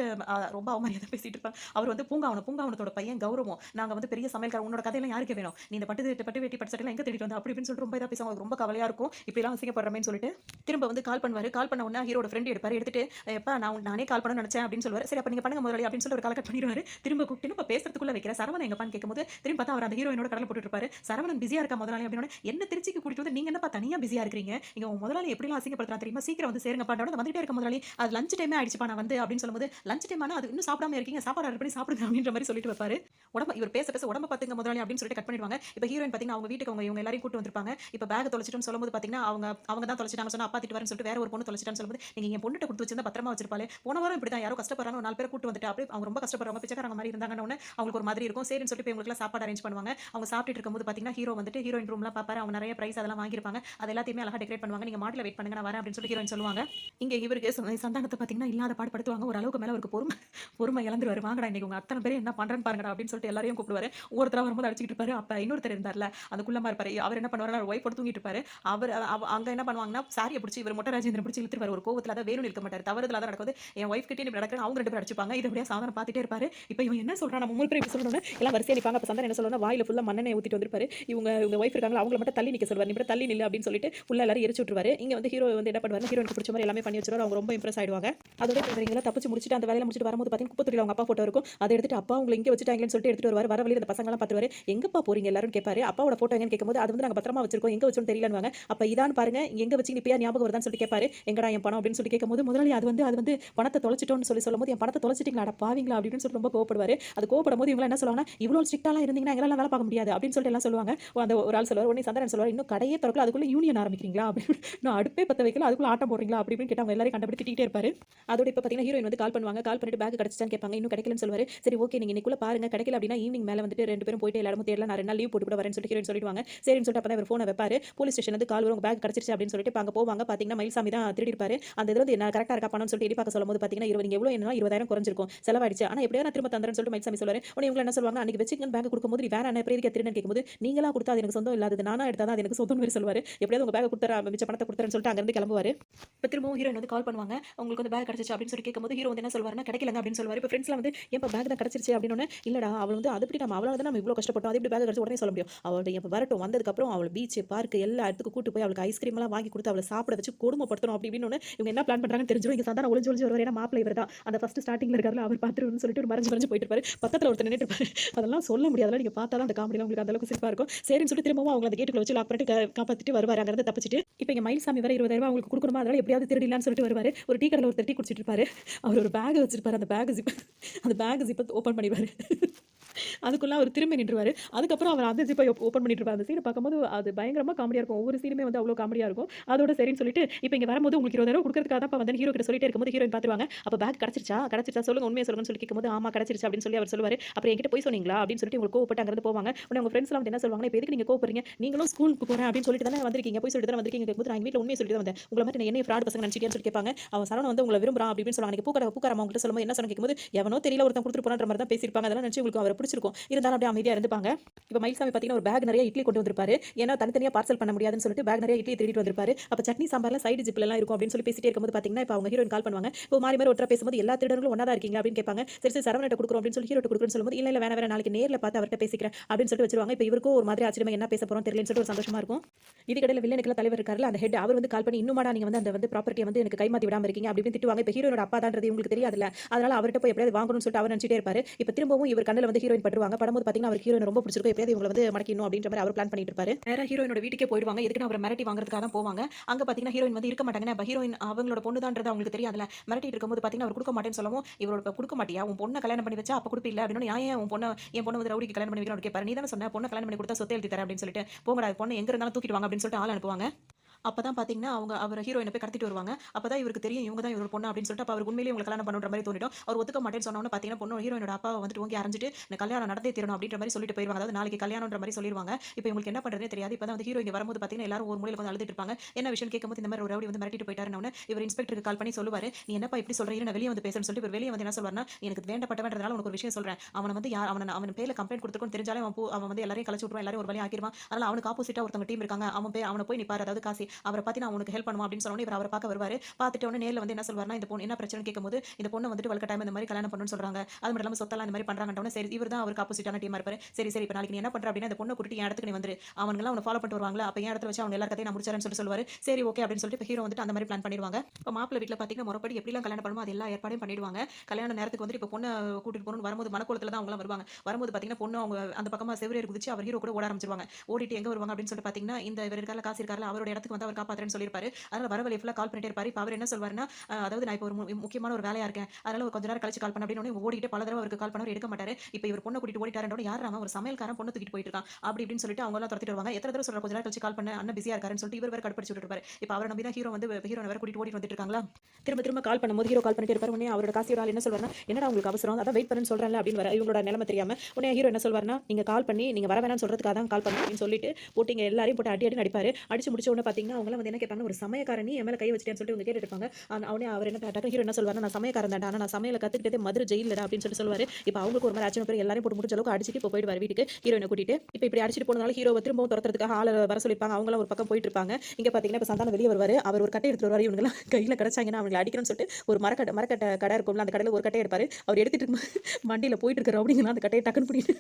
ரொம்ப அவமரியாதை பேசிட்டு இருப்பாங்க. அவர் வந்து பூங்காவனத்தோட பையன் கௌரவம் நாங்கள் வந்து பெரிய சமையல்கார உன்னோட கதையெல்லாம் யாருக்கு வேணும் நீ இந்த பட்டு வேட்டி பட்டு எங்கே தேடிட்டு வந்து அப்படி இப்படின்னு சொல்லிட்டு ரொம்ப இதாக பேசுவாங்க. ரொம்ப கவலையாக இருக்கும் இப்படிலாம் அசிங்கப்படுறமேன்னு சொல்லிட்டு திரும்ப வந்து கால் பண்ணுவார். கால் பண்ண உடனே ஹீரோட ஃப்ரெண்ட் எடுப்பார். எடுத்துட்டு எப்பா நானே கால் பண்ண நினைச்சேன் அப்படின்னு சொல்லுவார். சரி அப்போ நீங்கள் பண்ணுங்க முதலாளி அப்படின்னு சொல்லி ஒரு கால் கட் பண்ணிடுவாரு. திரும்ப கூப்பிட்டு இப்போ பேசுறதுக்குள்ள வைக்கிற சரவணன் எங்கப்பான்னு கேட்கும்போது திரும்ப பார்த்தா அவர் அந்த ஹீரோயினோட கடலை போட்டுட்டு இருப்பாரு. சரவணன் பிஸியா இருக்கா முதலாளி அப்படின்னு என்ன திருச்சிக்கு கூட்டிட்டு வந்து நீங்க என்னப்பா தனியா பிஸியா இருக்கீங்க இங்க உங்க முதலாளி எப்படிலாம் அசிங்கப்படுத்துறா தெரியுமா சீக்கிரம் வந்து சேருங்கப்பா வந்துட்டே இருக்க முதலாளி அது லஞ்ச் டைமே ஆயிடுச்சுப்பா நான் வந்து அப்படின்னு சொல்லும்போது லஞ்ச் டைம் ஆனா அது இன்னும் சாப்பிடாம இருக்கீங்க சாப்பாடு ஆர்டர் பண்ணி சாப்பிடுங்க அப்படின்ற மாதிரி சொல்லிட்டு வைப்பாரு. உடம்பு இவர் பேச உடம்பு பார்த்துங்க முதலாளி அப்படின்னு சொல்லிட்டு கட் பண்ணிடுவாங்க. இப்போ ஹீரோயின் பார்த்தீங்கன்னா அவங்க வீட்டுக்கு அவங்க இவங்க எல்லாரையும் கூட்டு வந்திருப்பாங்க. இப்போ பேக் தொலைச்சிட்டோம்னு சொல்லும்போது பார்த்தீங்கன்னா அவங்க தான் தொலைச்சிட்டாங்க சொன்னா அப்பா திட்டு வரேன்னு சொல்லிட்டு வேற ஒரு பொண்ணு தொலைச்சிட்டான்னு சொல்லும்போது நீங்க என் பொண்ணுட்ட கொடுத்து வச்சிருந்தா பத்திரமா வச்சிருப்பாலே போன வாரம் இப்படி தான் யாரோ கஷ்டப்படுறாங்க 4 பேரை கூட்டு வந்துட்டு அப்படியே அவங்க ரொம்ப கஷ்டப்படுறவங்க பிச்சைக்காரங்க மாதிரி இருந்தாங்கன்னு அவங்களுக்கு ஒரு மாதிரி இருக்கும். சரின்னு சொல்லிட்டு இவங்களுக்கு சாப்பாடு அரேஞ்ச் பண்ணுவாங்க. அவங்க சாப்பிட்டு இருக்கும்போது பார்த்தீங்கன்னா ஹீரோ வந்துட்டு ஹீரோயின் ரூம்லாம் பார்ப்பாரு. அவங்க நிறைய பிரைஸ் அதெல்லாம் வாங்கியிருப்பாங்க. அது எல்லாத்தையுமே அழகா டெக்கரேட் பண்ணுவாங்க. நீங்க மாடியில் வெயிட் பண்ணுங்க நான் வரேன் அப்படின்னு சொல்லி ஹீரோயின் சொல்லுவாங்க. இங்க இவருக்கு சந்தானத்தை பார்த்தீங்கன்னா இல்லாத பாடுபடுத்துவாங்க. ஒரு அளவுக்கு மேல அவருக்கு பொறுமை இழந்துருவாரு. வாங்கடா இன்னைக்கு உங்க அத்தனை பேரும் என்ன பண்றேன்னு பாருங்கடா அப்படின்னு சொல்லிட்டு எல்லாரையும் கூப்பிடுவாரு. ஒவ்வொருத்தரா வரும்போது அடிச்சுட்டு இருப்பாரு. அப்ப இன்னொருத்தர் இருந்தார்ல அந்த குள்ளமா இருப்பாரு. அவர் என்ன பண்ணுவாரு ஒய்ஃப் போட்டு தூங்கிட்டு இருப்பாரு. அவர் அங்க என்ன பண்ணுவாங்கன்னா சாரியை பிடிச்சி இவர் மொட்டை ராஜேந்திரன் பிடிச்சி இழுத்துருவாரு. ஒரு கோவத்துல அதை வேணும் இருக்க மாட்டாரு. தவறுதலா தான் நடக்குது. என் ஒய்ஃப் கிட்டே இப்படி பார்க்குறேன் அவங்க 2 பேரும் அடிச்சுப்பாங்க. இதை அப்படியே சாதனை பார்த்துட்டே இருப்பாரு. இப்போ இவன் என்ன சொல்றான், நம்ம 3 பேரும் இப்படி சொல்லணும்னு எல்லாம் வரிசையா நிப்பாங்க. அப்போ சந்தானம் என்ன சொல்லுவாருன்னா, வாயில ஃபுல்லா மண்ணெண்ணெய் ஊத்திட்டு வந்திருப்பாரு. இவங்க ஒய்ஃப் இருக்காங்களா, அவங்கள மட்டும் தள்ளி நிக்க சொல்லுவாரு. நீ மட்டும் தள்ளி நில்லு அப்படின்னு சொல்லிட்டு ஃபுல்லா எல்லாரும் எரிச்சு விட்டுருவாரு. இங்க வந்து ஹீரோ வந்து என்ன பண்ணுவாரு, ஹீரோனுக்கு பிடிச்ச மாதிரி எல்லாமே பண்ணி வச்சிருவாரு. அவங்க ரொம்ப இம்ப்ரெஸ் ஆயிடுவாங்க. அதோட இவங்க தப்பிச்சு முடிச்சுட்டு அந்த வேலையில முடிச்சுட்டு வரும்போது பார்த்தீங்கன்னா குப்பத்தொட்டில அவங்க அப்பா போட்டோ இருக்கும். அதை எடுத்துட்டு அப்பா உங்களை இங்கே வச்சுட்டாங்கன்னு சொல்லிட்டு எடுத்துட்டு வருவார். வர வழியில அந்த பசங்க எல்லாம் பார்த்துருவாரு. எங்கப்பா போறீங்க எல்லாரும் கேட்பாரு. அப்பாவோட போட்டோ எங்கன்னு கேட்கும்போது அது வந்து நாங்க பத்திரமா வச்சிருக்கோம், எங்க வச்சோன்னு தெரியலன்னுவாங்க. அப்ப இதான் பாருங்க, எங்க வச்சு இப்பயா ஞாபகம் வருதான்னு சொல்லிட்டு கேட்பாரு. எங்கடா என் பணம் அப்படின்னு சொல்லி கேட்கும்போது முதலாளி அது வந்து பணத்தை தொலைச்சிட்டோம்னு சொல்லும்போது என் பணத்தை தொலைச்சிட்டீங்களா பாவீங்களா அப்படின்னு சொல்லிட்டு ரொம்ப கோவப்படுவாரு. அது கோவப்படும் போது இவங்க என்ன சொல்லுவாங்கன்னா, இவ்வளவு ஸ்ட்ரிக்டாலாம் இருந்தீங்கன்னா எங்களால வேலை பார்க்க முடியாது அப்படின்னு சொல்லிட்டு எல்லாம் சொல்லுவாங்க. அந்த ஒரு ஆள் சொல்லுவார். உடனே சந்திரன் சொல்லுவார், இன்னும் கடையே திறக்கல அதுக்குள்ள யூனியன் ஆரம்பிக்கிறீங்களா அப்படின்னு, நான் அடுப்பே பத்த வைக்கல அதுக்குள்ள ஆட்டம் போடுறீங்களா அப்படின்னு கேட்டு அவங்க எல்லாரும் கண்டுபிடிச்சு திட்டிட்டே இருப்பாரு. அதோட இப்போ பார்த்தீங்கன்னா ஹீரோயின் வந்து கால் பண்ணுவாங்க. கால் பண்ணிட்டு பேக் கிடைச்சிச்சான்னு கேட்பாங்க. இன்னும் கிடைக்கலன்னு சொல்லுவாரு. சரி ஓகே நீங்க இன்னைக்குள்ள பாருங்க, கிடைக்கல அப்படின்னா ஈவினிங் மேல வந்துட்டு 2 பேரும் போயிட்டு எல்லாரும் தேடலாம், நான் 2 நாள் லீவ் போட்டு கூட வரேன்னு சொல்லிட்டு ஹீரோயின் சொல்லிடுவாங்க. சரின்னு சொல்லிட்டு அப்பதான் இவர் போனை வைப்பாரு. போலீஸ் ஸ்டேஷன் வந்து கால் வரும், உங்க பேக் கிடைச்சிருச்சு அப்படின்னு சொல்லிட்டு அங்க போவாங்க. பாத்தீங்கன்னா மயில்சாமி தான் திருடி இருப்பாரு. அந்த இதுல வந்து என்ன கரெக்டா இருக்கா பணம்னு சொல்லிட்டு எடி பார்க்க சொல்லும்போது பாத்தீங்கன்னா நீங்க எவ்வளவு என்ன 20,000 குறைஞ்சிருக்கும் செலவாயிடுச்சு, ஆனா எப்படியா நான் திரும்ப தந்துறேன்னு சொல்லிட்டு மயில்சாமி சொல்லுவாரு. உடனே இவங்க என்ன சொல்லுவாங்க, அன்னைக்கு வச்சுக்கன்னு பேக் கொடுக்கும்போது நீ வேற என்ன பிரேதிக்க திருடன்னு கேட்கும்போது நீங்களா கொடுத்தா அது எனக்கு சொந்தம் இல்லாதது, நானா எடுத்தா அது எனக்கு சொந்தம் மாதிரி சொல்லுவாரு. எப்படியாவது உங்க பேக் கொடுத்தா மிச்ச பணத்தை கொடுத்தறேன்னு சொல்லிட்டு அங்க இருந்து கிளம்புவாரு. இப்போ திரும்பவும் ஹீரோயின் வந்து கால் பண்ணுவாங்க. உங்களுக்கு வந்து பேக் கிடைச்சிச்சு அப்படின்னு சொல்லி கேட்கும்போது ஹீரோ வந்து என்ன சொல்வாருன்னா, கிடைக்கலங்க அப்படின்னு சொல்லுவாரு. இப்போ ஃப்ரெண்ட்ஸ்லாம் வந்து ஏன் பேக் தான் கிடைச்சிருச்சு அப்படின்னு, இல்லடா அவள் வந்து அது எப்படி நம்ம அவளால தான் நம்ம இவ்வளோ கஷ்டப்பட்டோம், அது எப்படி பேக் கிடைச்சு உடனே சொல்ல முடியும். அவள் இப்போ வரட்டும், வந்ததுக்கப்புறம் அவள் பீச் பார்க் எல்லா இடத்துக்கு கூட்டு போய் அவளுக்கு ஐஸ்கிரீம் எல்லாம் வாங்கி கொடுத்து அவளை சாப்பிட வச்சு கொடுமைப்படுத்தணும் அப்படி இப்படின்னு இவங்க என்ன பிளான் பண்றாங்கன்னு தெரிஞ்சிடும். இங்க சந்தானம் ஒளிஞ்சு ஒளிஞ்சு வருவார். ஏன்னா மாப்பிள்ளை இவர் தான் அந்த ஃபர்ஸ்ட் ஸ்டார்டிங்ல இருக்காருல, அவர் பார்த்துருன்னு சொல்லிட்டு ஒரு மறைஞ்சு போயிட்டு இருப்பாரு. பக்கத்தில் ஒருத்தர் நின்றுட்டு இருப்பாரு. அதெல்லாம் சொல்ல முடியாது, அதெல்லாம் நீங்க பார்த்தா தான் அந்த காமெடியில் உங்களுக்கு அந்த அளவுக்கு சிரிப்பா இருக்கும். சரின்னு சொல்லிட்டு திரும்பவும் அவங்க அந்த கேட்டுக்குள்ள வச்சு லாக் பண்ணிட்டு காப்பாத்திட்டு வருவாரு. அங்க இருந்து தப்பிச்சிட்டு இப்போ இங்க மயில்சாமி வர 20,000 அவங்களுக்கு கொடுக்கணுமா, அதனால எப்படியாவது திருடிலான்னு சொல்லிட்டு வருவாரு. ஒரு டீ கடையில் ஒரு டீ குடிச்சிட்டு இருப்பாரு. அவர் ஒரு பேக் வச்சிருப்பாரு. அந்த பேக் ஜிப்பை ஓப்பன் பண்ணிடுவாரு. அதுக்குள்ள அவர் திரும்பி நின்றுவாரு. அதுக்கப்புறம் அவர் அந்த ஜிப்பை ஓப்பன் பண்ணிட்டு இருப்பாரு. அந்த சீனை பார்க்கும்போது அது பயங்கரமா காமெடியா இருக்கும். ஒவ்வொரு சீனுமே வந்து அவ்வளோ காமெடியா இருக்கும். அதோட சரின்னு சொல்லிட்டு இப்போ இங்க வரும்போது உங்களுக்கு 20,000 கொடுக்கறதுக்காக தான் வந்து ஹீரோ கிட்ட சொல்லிட்டே இருக்கும்போது ஹீரோயின் பார்த்துருவாங்க. அப்போ பேக் கிடைச்சிருச்சா சொல்லுங்க, உண்மையை சொல்லுங்கன்னு சொல்லி கேட்கும்போது ஆமா கிடைச்சிருச்சு அப்படின்னு சொல்லி அவர் சொல்லுவாரு. அப்புறம் என்கிட்ட போய் சொன்னீங்களா அப்படின்னு சொல்லிட்டு உங்களுக்கு கோவப்பட்டு அங்கிருந்து போவாங்க. உடனே உங்க ஃப்ரெண்ட்ஸ்லாம் வந்து என்ன சொல்லுவாங்க, இப்போ எதுக்கு நீங்க கோவப்படுறீங்க, நீங்களும் ஸ்கூலுக்கு போறேன் அப்படின்னு சொல்லிட்டு தானே வந்திருக்கீங்க, போய் சொல்லிட்டு தானே வந்திருக்கீங்க கேட்கும்போது நான் வீட்டில் உண்மையை சொல்லிட்டு தான் வந்தேன், உங்களை மாதிரி என்ன ஃப்ராட் பசங்க நினைச்சிட்டேன்னு சொல்லி கேட்பாங்க. அவன் சரவணன் வந்து உங்களை விரும்புறான் அப்படின்னு சொல்லுவாங்க. பூக்காரமா உங்ககிட்ட சொல்லும்போது என்ன சொன்ன கேட்கும்போது எவனோ தெரியல ஒருத்தன் கொடுத்துட்டு போறான்ற மாதிரி தான் பேசியிருப்பாங்க. அதெல்லாம் நினைச்சு உங்களுக்கு அவரை பிடிச்சிருக்கும். இருந்தாலும் அப்படியே அமைதியா இருந்துப்பாங்க. இப்போ மயில்சாமி பார்த்தீங்கன்னா ஒரு பேக் நிறைய இட்லி கொண்டு வந்திருப்பாரு. ஏன்னா தனித்தனியா பார்சல் பண்ண முடியாதுன்னு சொல்லிட்டு பேக் நிறைய இட்லி திருடிட்டு வந்திருப்பாரு. அப்போ சட்னி சாம்பார்ல சைடு ஜிப்ல எல்லாம் இருக்கும் அப்படின்னு சொல்லி பேசிட்டே இருக்கும்போது பார்த்தீங்கன்னா இப்போ அவங்க ஹீரோயின் கால் பண்ணுவாங்க. இப்போ மாறி ஒருத்தர பேசும்போது எல்லா திருடர்களும் ஒண்ணா தான் இருக்கீங்க அப்படின்னு கேட்பாங்க. சரி சரவணட்ட கொடுக்குறோம் அப்படின்னு சொல்லி ஹீரோட்ட கொடுக்குறேன்னு சொல்லும்போது இல்ல வேற நாளைக்கு நேர்ல பார்த்து அவர்கிட்ட பேசிக்கிறேன் அப்படின்னு சொல்லிட்டு வச்சிருவாங்க. இப்போ இவருக்கும் ஒரு மாதிரி ஆச்சரியமா என்ன பேச போறோம் தெரியலன்னு சொல்லிட்டு ஒரு சந்தோஷமா இருக்கும். இதுக்கடையில வில்லனுக்குள்ள தலைவர் இருக்காருல அந்த ஹெட், அவர் வந்து கால் பண்ணி இன்னுமாடா நீங்க வந்து அந்த ப்ராப்பர்ட்டியை வந்து எனக்கு கைமாத்தி விடாம இருக்கீங்க அப்படின்னு திட்டுவாங்க. இப்போ ஹீரோனோட அப்பா தான்றது உங்களுக்கு தெரியாதுல்ல, அதனால அவர்கிட்ட போய் எப்படியாவது வாங்கணும்னு சொல்லிட்டு அவர் நினைச்சிட்டே இருப்பாரு. இப்போ திரும்பவும் இவர் கண்ணில் வந்து ஹீரோயின் படுவாங்க. படும்போது பார்த்தீங்கன்னா அவர் ஹீரோயின் ரொம்ப பிடிச்சிருக்கும், எப்படியாவது இவங்களை வந்து மடக்கணும் அப்படின்ற மாதிரி அவர் பிளான் பண்ணிட்டு இருப்பாரு. வேற ஹீரோயினோட வீட்டுக்கே போயிடுவாங்க. எதுக்கு அவர் மிரட்டி வாங்குறதுக்காக தான் போவாங்க. அங்க பார்த்தீங்கன்னா ஹீரோயின் வந்து இருக்க மாட்டாங்க. அப்ப ஹீரோயின் அவங்களோட பொண்ணுதான்றது அவங்களுக்கு தெரியாதுல, மிரட்டிட்டு இருக்கும்போது பார்த்தீங்கன்னா அவர் கொடுக்க மாட்டேன்னு சொல்லவும் இவரோட கொடுக்க மாட்டியா, உன் பொண்ணை கல்யாணம் பண்ணி வச்சா அப்ப கொடுப்பில்ல அப்படின்னு, ஏன் உன் பொண்ணு வந்து ரவுடிக்கு கல்யாணம் பண்ணி வைக்கணும் கேட்பாரு. நீ தானே சொன்ன பொண்ணை கல்யாணம் பண்ணி கொடுத்தா சொத்தை எழுதி தரேன் அப்படின்னு சொல்லிட்டு, போங்கடா பொண்ணு எங்க இருந்தாலும் தூக்கிட்டு வாங்க அப்படின்னு சொல்லிட்டு ஆள் அனுப்புவாங்க. அப்பதான் பாத்தீங்கன்னா அவர் ஹீரோயினை போய் கடத்திட்டு வருவாங்க. அப்பதான் இவருக்கு தெரியும் இவங்க தான் இவரோட பொண்ணு அப்படின்னு சொல்லிட்டு அப்ப அவர் உண்மையிலேயே உங்களுக்கு கல்யாணம் பண்ணுற மாதிரி தோணிடும். அவர் ஒத்துக்க மாட்டேன்னு சொன்னோன்னு பாத்தீங்கன்னா பொண்ணு ஹீரோயினோட அப்பா வந்துட்டு ஓங்கி அரைஞ்சிட்டு இந்த கல்யாணம் நடந்தே தீரணும் அப்படின்ற மாதிரி சொல்லிட்டு போயிருவாங்க. அதாவது நாளைக்கு கல்யாணம்ன்ற மாதிரி சொல்லிடுவாங்க. இப்போ இவங்களுக்கு என்ன பண்றதே தெரியாது. இப்பதான் வந்து ஹீரோ இங்க வரும்போது பாத்தீங்கன்னா எல்லாரும் ஒரு மூலையில வந்து அழுதுட்டு இருப்பாங்க. என்ன விஷயம் கேட்கும்போது இந்த மாதிரி ஒரு ரவுடி வந்து மிரட்டிட்டு போயிட்டாருன்னு இவர் இன்ஸ்பெக்டருக்கு கால் பண்ணி சொல்லுவாரு. நீ என்னப்பா இப்படி சொல்றீங்க, நான் வெளியே வந்து பேசுறேன்னு சொல்லிட்டு இவர் வெளியே வந்து என்ன சொல்றாருன்னா, எனக்கு வேண்டப்பட்டவன்றதால உனக்கு ஒரு விஷயம் சொல்றேன், அவனை வந்து யார் அவன் பேர்ல கம்ப்ளைண்ட் கொடுத்துருக்கோன்னு தெரிஞ்சாலே அவன் வந்து எல்லாரையும் கலச்சு விட்டுருவான், எல்லாரும் ஒரு வழி ஆக்கிடுவான். அதனால அவனுக்கு ஆப்போசிட்டா ஒருத்தவங்க டீம் இருக்காங்க, அவனை போய் நிப்பாரு, அதாவது காசி அவரை பத்தி நான் உனக்கு ஹெல்ப் பண்ணுமா அப்படின்னு சொன்னோன்னே இவர் அவரை பார்க்க வருவாரு. பார்த்துட்டு உடனே நேரில் வந்து என்ன சொல்வாருன்னா, இந்த பொண்ணு என்ன பிரச்சனை கேட்கும்போது இந்த பொண்ணு வந்துட்டு வளர்க்க டைம் இந்த மாதிரி கல்யாணம் பண்ணணும்னு சொல்றாங்க, அது மட்டும் இல்லாமல் சொத்தெல்லாம் இந்த மாதிரி பண்றாங்கன்னு சரி இவர் தான் அவருக்கு ஆப்போசிட்டான டீமா இருப்பாரு. சரி இப்போ நாளைக்கு நீ என்ன பண்ற அப்படின்னா இந்த பொண்ணை கூட்டிட்டு என் இடத்துக்கு நீ வந்துரு, அவங்களாம் அவனை ஃபாலோ பண்ணிட்டு வருவாங்களா, அப்ப என் இடத்துல வச்சு அவங்க எல்லா கதையும் நான் முடிச்சாரன்னு சொல்லுவாரு. சரி ஓகே அப்படின்னு சொல்லிட்டு ஹீரோ வந்துட்டு அந்த மாதிரி பிளான் பண்ணிடுவாங்க. இப்போ மாப்பிள்ளை வீட்டில் பார்த்தீங்கன்னா முறைப்படி எப்படிலாம் கல்யாணம் பண்ணுமோ அது எல்லா ஏற்பாடையும் பண்ணிடுவாங்க. கல்யாண நேரத்துக்கு வந்துட்டு இப்போ பொண்ணை கூட்டிட்டு போகணும்னு வரும்போது மனக்கோலத்தில் தான் அவங்களாம் வருவாங்க. வரும்போது பார்த்தீங்கன்னா பொண்ணு அவங்க அந்த பக்கமா செவரேறி குதிச்சு அவர் ஹீரோ கூட ஓட ஆரம்பிச்சிருவாங்க. ஓடிட்டு எங்க வருவாங்க அப்படின்னு சொல்லிட்டு பார்த்தீங்கன்னா இந்த இவர் இருக்கால காசு இருக்கால அவரோட இடத்துக்கு வந்து அவர் காப்பாத்துறேன்னு சொல்லியிருப்பாரு. அதனால வர வழி ஃபுல்லாக கால் பண்ணிட்டே இருப்பாரு. இப்போ அவர் என்ன சொல்வாருன்னா, அதாவது நான் இப்போ ஒரு முக்கியமான ஒரு வேலையா இருக்கேன், அதனால ஒரு கொஞ்ச நேரம் கழிச்சு கால் பண்ண அப்படின்னு ஓடிட்டு பல தடவை அவருக்கு கால் பண்ணவர் எடுக்க மாட்டாரு. இப்போ இவர் பொண்ணை கூட்டிட்டு ஓடிட்டாருன்னு யார் அவன், ஒரு சமையல்காரன் பொண்ணு தூக்கிட்டு போயிட்டு இருக்கான் அப்படி இப்படின்னு சொல்லிட்டு அவங்க எல்லாம் துரத்திட்டு வருவாங்க. எத்தனை தடவை சொல்ற கொஞ்ச நேரம் கழிச்சு கால் பண்ண அண்ணன் பிஸியா இருக்காருன்னு சொல்லிட்டு இவர் வேற கடுப்பிடிச்சு விட்டுருப்பாரு. இப்போ அவரை நம்பி தான் ஹீரோ வந்து ஹீரோனை வேற கூட்டிட்டு ஓடிட்டு வந்துட்டு இருக்காங்களா. திரும்ப கால் பண்ணும்போது ஹீரோ கால் பண்ணிட்டு இருப்பாரு. உடனே அவரோட காசியோட ஆள் என்ன சொல்வாருன்னா, என்னடா உங்களுக்கு அவசரம், அதான் வெயிட் பண்ணுன்னு சொல்றேன்ல அப்படின்னு வர இவங்களோட நிலைமை தெரியாம உடனே ஹீரோ என்ன சொல்வாருன்னா, நீங்க கால் பண்ணி நீங்க வர வேணாம்னு சொல்றதுக்காக தான் கால் பண்ணி அப்படின்னு சொல்லிட்டு போட்டு எல்லாரையும் போட்டு அடி நடிப்பாரு. அடிச்சு முடிச்ச உடனே பாத்தீங்கன்னா அவங்கலாம் வந்து என்ன கேட்பாங்க, ஒரு சமயக்காரன் நீ என் மேல கை வச்சிட்டேன்னு சொல்லிட்டு இவங்க கேட்டுட்டு இருப்பாங்க. அவனே அவர் என்ன டக்கு ஹீரோ என்ன சொல்வாருன்னா, நான் சமயக்காரன் தான்டா, ஆனா நான் சமையல கத்துக்கிட்டதே மதுரை ஜெயில்லடா அப்படின்னு சொல்லுவாரு. இப்போ அவங்களுக்கு ஒரு மாதிரி ஆச்சரியம் பேர் எல்லாரையும் போட்டு முடிச்ச அளவுக்கு அடிச்சிட்டு இப்போ போயிடுவாரு வீட்டுக்கு ஹீரோயினை கூட்டிட்டு. இப்போ இப்படி அடிச்சிட்டு போனதால ஹீரோவை திரும்பவும் துரத்துறதுக்காக ஆள வர சொல்லிருப்பாங்க. அவங்களாம் ஒரு பக்கம் போயிட்டு இருப்பாங்க. இங்க பாத்தீங்கன்னா இப்போ சந்தானம் வெளியே வருவாரு. அவர் ஒரு கட்டை எடுத்துட்டு வருவாரு. இவங்கலாம் கையில கிடைச்சாங்கன்னா அவங்களை அடிக்கணும்னு சொல்லிட்டு ஒரு மரக்கட்டை கடை இருக்கும்ல, அந்த கடையில ஒரு கட்டையை எடுப்பாரு. அவர் எடுத்துட்டு வண்டியில போயிட்டு இருக்க ரவுடிங்கலாம் அந்த கட்டையை டக்குன்னு பிடிட்டு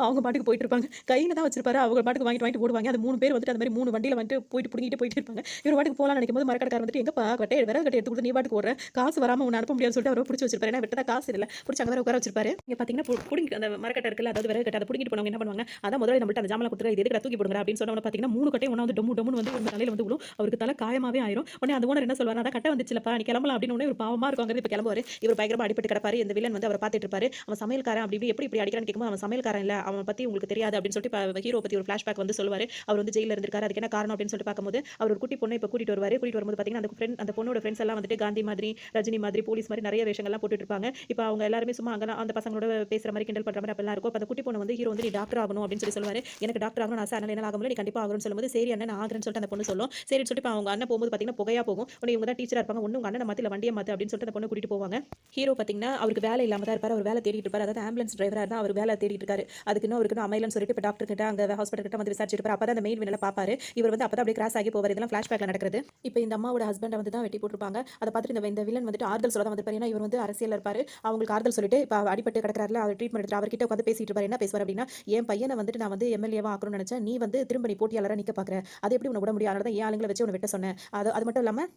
அவங்க பாட்டுக்கு போயிட்டு இருப்பாங்க. கையில தான் வச்சிருப்பாரு. அவங்க பாட்டுக்கு வாங்கிட்டு ஓடுவாங்க. அந்த 3 பேர் வந்துட்டு அந்த மாதிரி 3 வண்டியில வந்துட்டு போயிட்டு புடிங்கிட்டு போயிட்டு இருப்பாங்க. இவர் பாட்டுக்கு போலாம் நினைக்கும் போது மரக்கடைக்காரர் வந்துட்டு எங்கப்பா கட்டையை விரல் கட்டை எடுத்து கொடுத்து நீ பாட்டுக்கு ஓடுற, காசு வராம உன்னை அனுப்ப முடியாதுன்னு சொல்லிட்டு அவரை பிடிச்சி வச்சிருப்பாரு. ஏன்னா விட்டதா காசு இல்ல, பிடிச்சி அங்கே வேற உட்கார வச்சிருப்பாரு. இங்க பாத்தீங்கன்னா புடிங்கிட்டு அந்த மரக்கட்டை இருக்குல்ல, அதாவது விரல் கட்டை அதை புடிங்கிட்டு போனவங்க என்ன பண்ணுவாங்க, அதான் முதல்ல நம்மள்ட்ட அந்த ஜாமலை கொடுத்துரு, இது எதுக்கு தூக்கி போடுங்க அப்படின்னு சொன்ன பாத்தீங்கன்னா 3 கட்டையும் ஒண்ணா வந்து டொம்முன்னு வந்து ஒரு தலையில வந்து விழும். அவருக்கு தலை காயமாவே ஆயிரும். உடனே அந்த ஓனர் என்ன சொல்வாரு, அதான் கட்டை வந்துச்சுலப்பா நீ கிளம்பலாம் அப்படின்னு உடனே ஒரு பாவமா இருக்கும். இப்போ கிளம்புவாரு. இவர் பயங்கரமா அடிபட்டு கிடப்பாரு. இந்த வில்லன் வந்து அவரை பார்த்துட்டு இருப்பாரு. அவன் சமையல்காரன் அப்படி எப்படி அடிக்கிறான்னு கேட்கும்போது அவன் சமையல்காரன் இல்ல, அவன் பத்தி உங்களுக்கு தெரியாது அப்படின்னு சொல்லிட்டு ஹீரோ பத்தி ஒரு ஃபிளாஷ்பேக் வந்து சொல்லுவாரு. அவர் வந்து ஜெயில இருந்திருக்காரு, அதுக்கு என்ன காரணம் அப்படின்னு சொல்லிட்டு பார்க்கும்போது அவர் ஒரு குட்டி பொண்ணை இப்போ கூட்டிட்டு வருவாரு. கூட்டிட்டு வரும்போது பாத்தீங்கன்னா அந்த பொண்ணோட ஃப்ரெண்ட்ஸ் எல்லாம் வந்துட்டு காந்தி மாதிரி, ரஜினி மாதிரி, போலீஸ் மாதிரி நிறைய வேஷங்கள்லாம் போட்டுட்டு இருப்பாங்க. இப்போ அவங்க எல்லாருமே சும்மா அங்க அந்த பசங்களோட பேசுற மாதிரி கிண்டல் பண்ற மாதிரி அப்பெல்லாம் இருக்கும். அந்த குட்டி பொண்ணு வந்து ஹீரோ வந்து நீ டாக்டர் ஆகணும் அப்படின்னு சொல்லுவாரு. எனக்கு டாக்டர் ஆகணும் ஆசை, அதனால என்ன ஆக முடியல, நீ கண்டிப்பா ஆகணும்னு சொல்லும்போது சரி அண்ணன் நான் ஆகிறேன்னு சொல்லிட்டு அந்த பொண்ணு சொல்லும். சரின்னு சொல்லிட்டு அவங்க அண்ணன் போகும்போது பாத்தீங்கன்னா புகையா போகும். உடனே இவங்க தான் டீச்சரா இருப்பாங்க. ஒண்ணு உங்க அண்ணனை மாத்தி வண்டியை மாத்து அப்படின்னு சொல்லிட்டு அந்த பொண்ணு கூட்டிட்டு போவாங்க. ஹீரோ பாத்தீங்கன்னா அவருக்கு வேலை இல்லாம தான் இருப்பாரு. அவர் வேலை தேடிட்டு இருப்பாரு. அதாவது ஆம்புலன்ஸ் டிரைவரா தான் அவர் வேலை தேடிட்டு இருக்காரு. அவருக்கு அமையலன்னு சொல்லிட்டு இப்போ டாக்டர் கிட்ட அங்க ஹாஸ்பிட்டல் கிட்ட வந்து விசாரிச்சிட்டு இருப்பாரு. அப்பதான் அந்த மெயின் வினல பாப்பாரு. இவர் வந்து அப்பதான் அப்படியே கிராஸ் ஆகி போவார். இதெல்லாம் ஃபிளாஷ்பேக்ல நடக்கிறது. இப்போ இந்த அம்மாவோட ஹஸ்பண்டை வந்து தான் வெட்டி போட்டுருப்பாங்க. அதை பார்த்துட்டு இந்த வில்லன் வந்துட்டு ஆறுதல் சொல்ல தான் வந்திருப்பாரு. ஏன்னா இவர் வந்து அரசியல் இருப்பாரு. அவங்களுக்கு ஆறுதல் சொல்லிட்டு இப்போ அடிபட்டு கிடக்கிறாருல, அவர் ட்ரீட்மெண்ட் எடுத்து அவர்கிட்ட உட்காந்து பேசிட்டு இருப்பாரு. என்ன பேசுவார் அப்படின்னா, என் பையனை வந்துட்டு நான் வந்து எம்எல்ஏவா ஆக்கணும்னு நினைச்சேன், நீ வந்து திரும்ப நீ போட்டியாளராக நிக்க பாக்குற, அது எப்படி உன்னை விட முடியும், அதனால தான் ஏன் ஆளுங்களை வச்சு உன்னை வெட்ட சொன்னேன். அது மட்டும் இல்லாம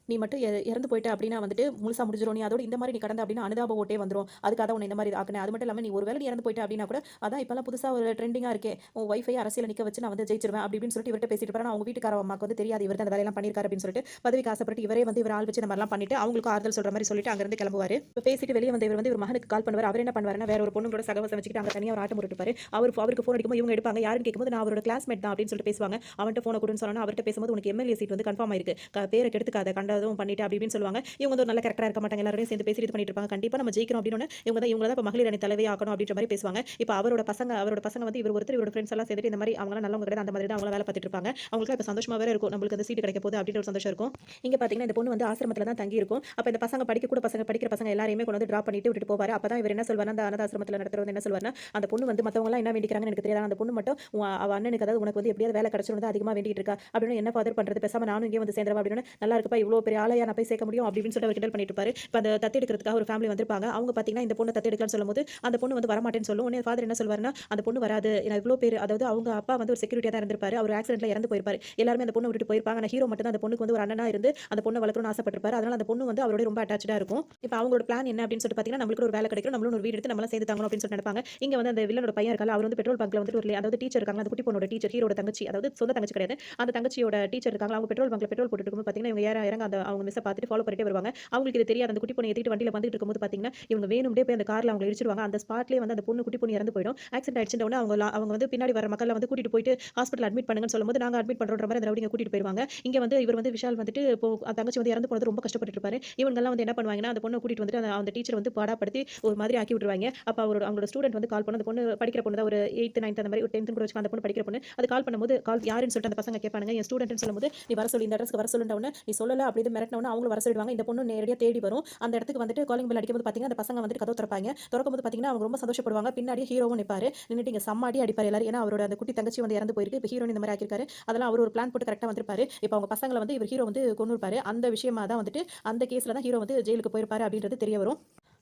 நீ மட்டும் இறந்து போயிட்ட அப்படின்னா வந்துட்டு முழுசா முடிஞ்சிரும். நீ அதோட இந்த மாதிரி நீ கடந்த அப்படின்னா அனுதாப ஓட்டே வந்துரும். அதுக்காக உன்னை இந்த மாதிரி ஆக்குனேன். அது மட்டும் இல்லாம நீ ஒருவேளை நீ இறந்து போயிட்ட அப்படின்னா கூட அதான் இப்பெல்லாம் புதுசா ஒரு ட்ரெண்டிங்கா இருக்கே, உன் வைஃபை அரசியல் நிக்க வச்சு நான் வந்து ஜெயிச்சிருவேன் அப்படின்னு சொல்லிட்டு இவர்கிட்ட பேசிட்டு இருப்பாரு. அவங்க வீட்டுக்கார அம்மாக்கு வந்து தெரியாது இவர் அந்த வேலையெல்லாம் பண்ணிருக்காரு அப்படின்னு சொல்லிட்டு பதவிக்கு ஆசைப்பட்டு இவரே வந்து இவர் ஆள் வச்சு இந்த மாதிரிலாம் பண்ணிட்டு அவங்களுக்கு ஆறுதல் சொல்ற மாதிரி சொல்லிட்டு அங்கிருந்து கிளம்புவாரு. இப்போ பேசிட்டு வெளியே வந்து இவர் மகனுக்கு கால் பண்ணுவார். அவர் என்ன பண்ணுவாருன்னா வேற ஒரு பொண்ணுங்களோட சகவாசம் வச்சுக்கிட்டு அங்க தனியாக ஒரு ஆட்டம் போட்டுப்பாரு. அவருக்கு ஃபோன் அடிக்கும்போது இவங்க எடுப்பாங்க. யாருன்னு கேட்கும்போது நான் அவரோட கிளாஸ்மேட் தான் அப்படின்னு சொல்லிட்டு பேசுவாங்க. அவன்கிட்ட ஃபோனை கொடுன்னு சொன்னா அவர்கிட்ட பேசும்போது உனக்கு எம்எல்ஏ சீட் வந்து கன்ஃபார்ம் ஆயிருக்கு, பேரை கெடுத்துக்காத, கண்டதும் பண்ணிட்டு அப்படின்னு சொல்லுவாங்க. இவங்க வந்து ஒரு நல்ல கேரக்டரா இருக்க மாட்டாங்க. எல்லாரும் சேர்ந்து பேசி இது பண்ணிட்டு இருப்பாங்க. கண்டிப்பா நம்ம ஜெயிக்கணும் அப்படின்னு இவங்க தான் இப்ப மகளிர் அணி தலைவி ஆக்கணும் அப்படின்ற மாதிரி பேசுவாங்க. இப்போ அவரோட பசங்க வந்து இவர் ஒருத்தர் இவரோட ஃப்ரெண்ட்ஸ் எல்லாம் சேர்ந்து இந்த மாதிரி அவங்க நல்லவங்க கிடையாது, அந்த மாதிரி தான் அவங்க வேலை பார்த்துட்டு இருப்பாங்க. அவங்களுக்கு இப்ப சந்தோஷமா வேற இருக்கும், நம்மளுக்கு அந்த சீட் கிடைக்க போகுது அப்படின்ற ஒரு சந்தோஷம் இருக்கும். இங்க பாத்தீங்கன்னா இந்த பொண்ணு வந்து ஆசிரமத்துல தான் தங்கி இருக்கும். அப்ப இந்த பசங்க படிக்கிற பசங்க எல்லாரையுமே கொண்டு வந்து டிராப் பண்ணிட்டு விட்டுட்டு போவாரு. அப்பதான் இவர் என்ன சொல்வாரு, அந்த அனாத ஆசிரமத்துல நடத்துறது என்ன சொல்வாருன்னா, அந்த பொண்ணு வந்து மத்தவங்க எல்லாம் என்ன வேண்டிக்கிறாங்கன்னு எனக்கு தெரியாது, அந்த பொண்ணு மட்டும் அவ அண்ணனுக்கு அதாவது உனக்கு வந்து எப்படியாவது வேலை கிடைச்சிரும் அதிகமா வேண்டிட்டு இருக்கா அப்படின்னு என்ன ஃபாதர் பண்றது, பேசாம நானும் இங்கே வந்து சேர்ந்துருவா அப்படின்னு நல்லா இருக்குப்பா இவ்வளவு பெரிய ஆளையா நான் போய் சேர்க்க முடியும் அப்படின்னு சொல்லிட்டு அவர் கிண்டல் பண்ணிட்டு இருப்பாரு. இப்போ அந்த தத்தெடுக்கிறதுக்காக ஒரு ஃபேமிலி வந்திருப்பாங்க. அவங்க பார்த்தீங்கன்னா இந்த பொண்ணை தத்தெடுக்கலாம்னு சொல்லும்போது அந்த பொண்ணு வந்து வரமாட்டேன்னு சொல்லும். உடனே ஃபாதர் என்ன சொல்வாருன்னா, அந்த பொண்ணு வராது, ஏன்னா இவ்வளோ பேர், அதாவது அவங்க அப்பா வந்து ஒரு செக்யூரிட்டியாக தான் இருந்திருப்பாரு, அவர் ஆக்சிடென்ட்ல இறந்து போயிருப்பாரு. எல்லாருமே அந்த பொண்ணை விட்டுட்டு போயிருப்பாங்க. ஆனால் ஹீரோ மட்டும் தான் அந்த பொண்ணுக்கு வந்து ஒரு அண்ணனா இருந்து அந்த பொண்ணை வளர்க்கணும்னு ஆசைப்பட்டிருப்பாரு. அதனால அந்த பொண்ணு வந்து அவரோட ரொம்ப அட்டாச்சாக இருக்கும். இப்போ அவங்களோட பிளான் என்ன அப்படின்னு சொல்லிட்டு பார்த்தீங்கன்னா, நம்மளுக்கு ஒரு வேலை கிடைக்கும், நம்மளும் ஒரு வீடு எடுத்து நம்மளாம் சேர்ந்து தாங்கணும் அப்படின்னு சொல்லிட்டு நினைப்பாங்க. இங்க வந்து அந்த வில்லனோட பையன் இருக்கால, அவர் வந்து பெட்ரோல் பங்க்ல வந்து ஒரு அதாவது டீச்சர் இருக்காங்க, அந்த குட்டி பொண்ணோட டீச்சர், ஹீரோட தங்கச்சி, அதாவது சொந்த தங்கச்சி கிடையாது, அந்த தங்கச்சியோட டீச்சர் இருக்காங்க. அவங்க பெட்ரோல் பங்க்ல பெட்ரோல் போட்டுட்டு இருக்கும்போது பார்த்தீங்கன்னா இவங்க இறங்க அந்த அவங்க மிஸ்ஸை பார்த்துட்டு ஃபாலோ பண்ணிட்டே வருவாங்க. அவங்களுக்கு இது தெரியாது. அந்த குட்டி பொண்ணை ஏற்றிட்டு வண்டியில் வந்துட்டு இருக்கும்போது பார்த்தீங்கன்னா இவங்க வேணும்டே போய் அந்த காரில் அவங்க இடிச்சிருவாங்க. அந்த ஸ்பாட்லேயே வந்து அந்த குட்டி பொண்ணு இறந்து போயிடும். ஆக்சிடென்ட் ஆயிடுச்சுன்னு அவங்க வந்து பின்னாடி வர மக்கள் வந்து கூட்டிட்டு போயிட்டு ஹாஸ்பிட்டல் அட்மிட் பண்ணுங்கன்னு சொல்லும்போது நாங்கள் அட்மிட் பண்ணுறோன்ற மாதிரி அந்த ரவுடிங்க கூட்டிட்டு போயிருவாங்க. இங்கே வந்து இவர் வந்து விஷால் வந்துட்டு இப்போ அந்த தங்கச்சி வந்து இறந்து போனது ரொம்ப கஷ்டப்பட்டு இருப்பாரு. இவங்கெல்லாம் வந்து என்ன பண்ணுவாங்கன்னா அந்த பொண்ணை கூட்டிட்டு வந்துட்டு அந்த டீச்சர் வந்து பாடாப்படுத்தி ஒரு மாதிரி ஆக்கி விட்டுருவாங்க. அப்போ அவங்களோட ஸ்டூடெண்ட் வந்து கால் பண்ண, அந்த பொண்ணு படிக்கிற பொண்ணு தான், ஒரு 8th 9th அந்த மாதிரி ஒரு 10th கூட வச்சுக்க, அந்த பொண்ணு படிக்கிற பொண்ணு. அது கால் பண்ணும்போது யாருன்னு சொல்லிட்டு அந்த பசங்க கேட்பாங்க. என் ஸ்டூடெண்ட்னு சொல்லும்போது நீ வர சொல்லி இந்த அட்ரஸ்க்கு வர சொல்லுண்டவன நீ சொல்லல அப்படி மிரட்டினவன அவங்களும் வர சொல்லிடுவாங்க. இந்த பொண்ணு நேரடியாக தேடி வரும். அந்த இடத்துக்கு வந்துட்டு காலிங் பெல் அடிக்கும்போது பார்த்தீங்கன்னா அந்த பசங்க வந்துட்டு கதவு திறப்பாங்க. திறக்கும்போது பார்த்தீங்கன்னா அவங்க ரொம்ப சந்தோஷப்படுவாங்க. பின்னாடி ஹீரோவும் நிற்பாரு. நின்னுட்டு இங்க சம்மாடி அடிப்பார் எல்லாரும். ஏன்னா அவரோட அந்த குட்டி தங்கச்சி வந்து இறந்து போயிருக்கு. இப்போ ஹீரோயின் இந்த மாதிரி ஆக்கியிருக்காரு. அதெல்லாம் அவர் ஒரு பிளான் போட்டு கரெக்டாக வந்திருப்பாரு. இப்போ அவங்க பசங்களை வந்து இவர் ஹீரோ வந்து கொண்டு இருப்பாரு. அந்த விஷயமா தான் வந்துட்டு அந்த கேஸ்ல தான் ஹீரோ வந்து ஜெயிலுக்கு போயிருப்பாரு அப்படின்றது தெரிய வரும்.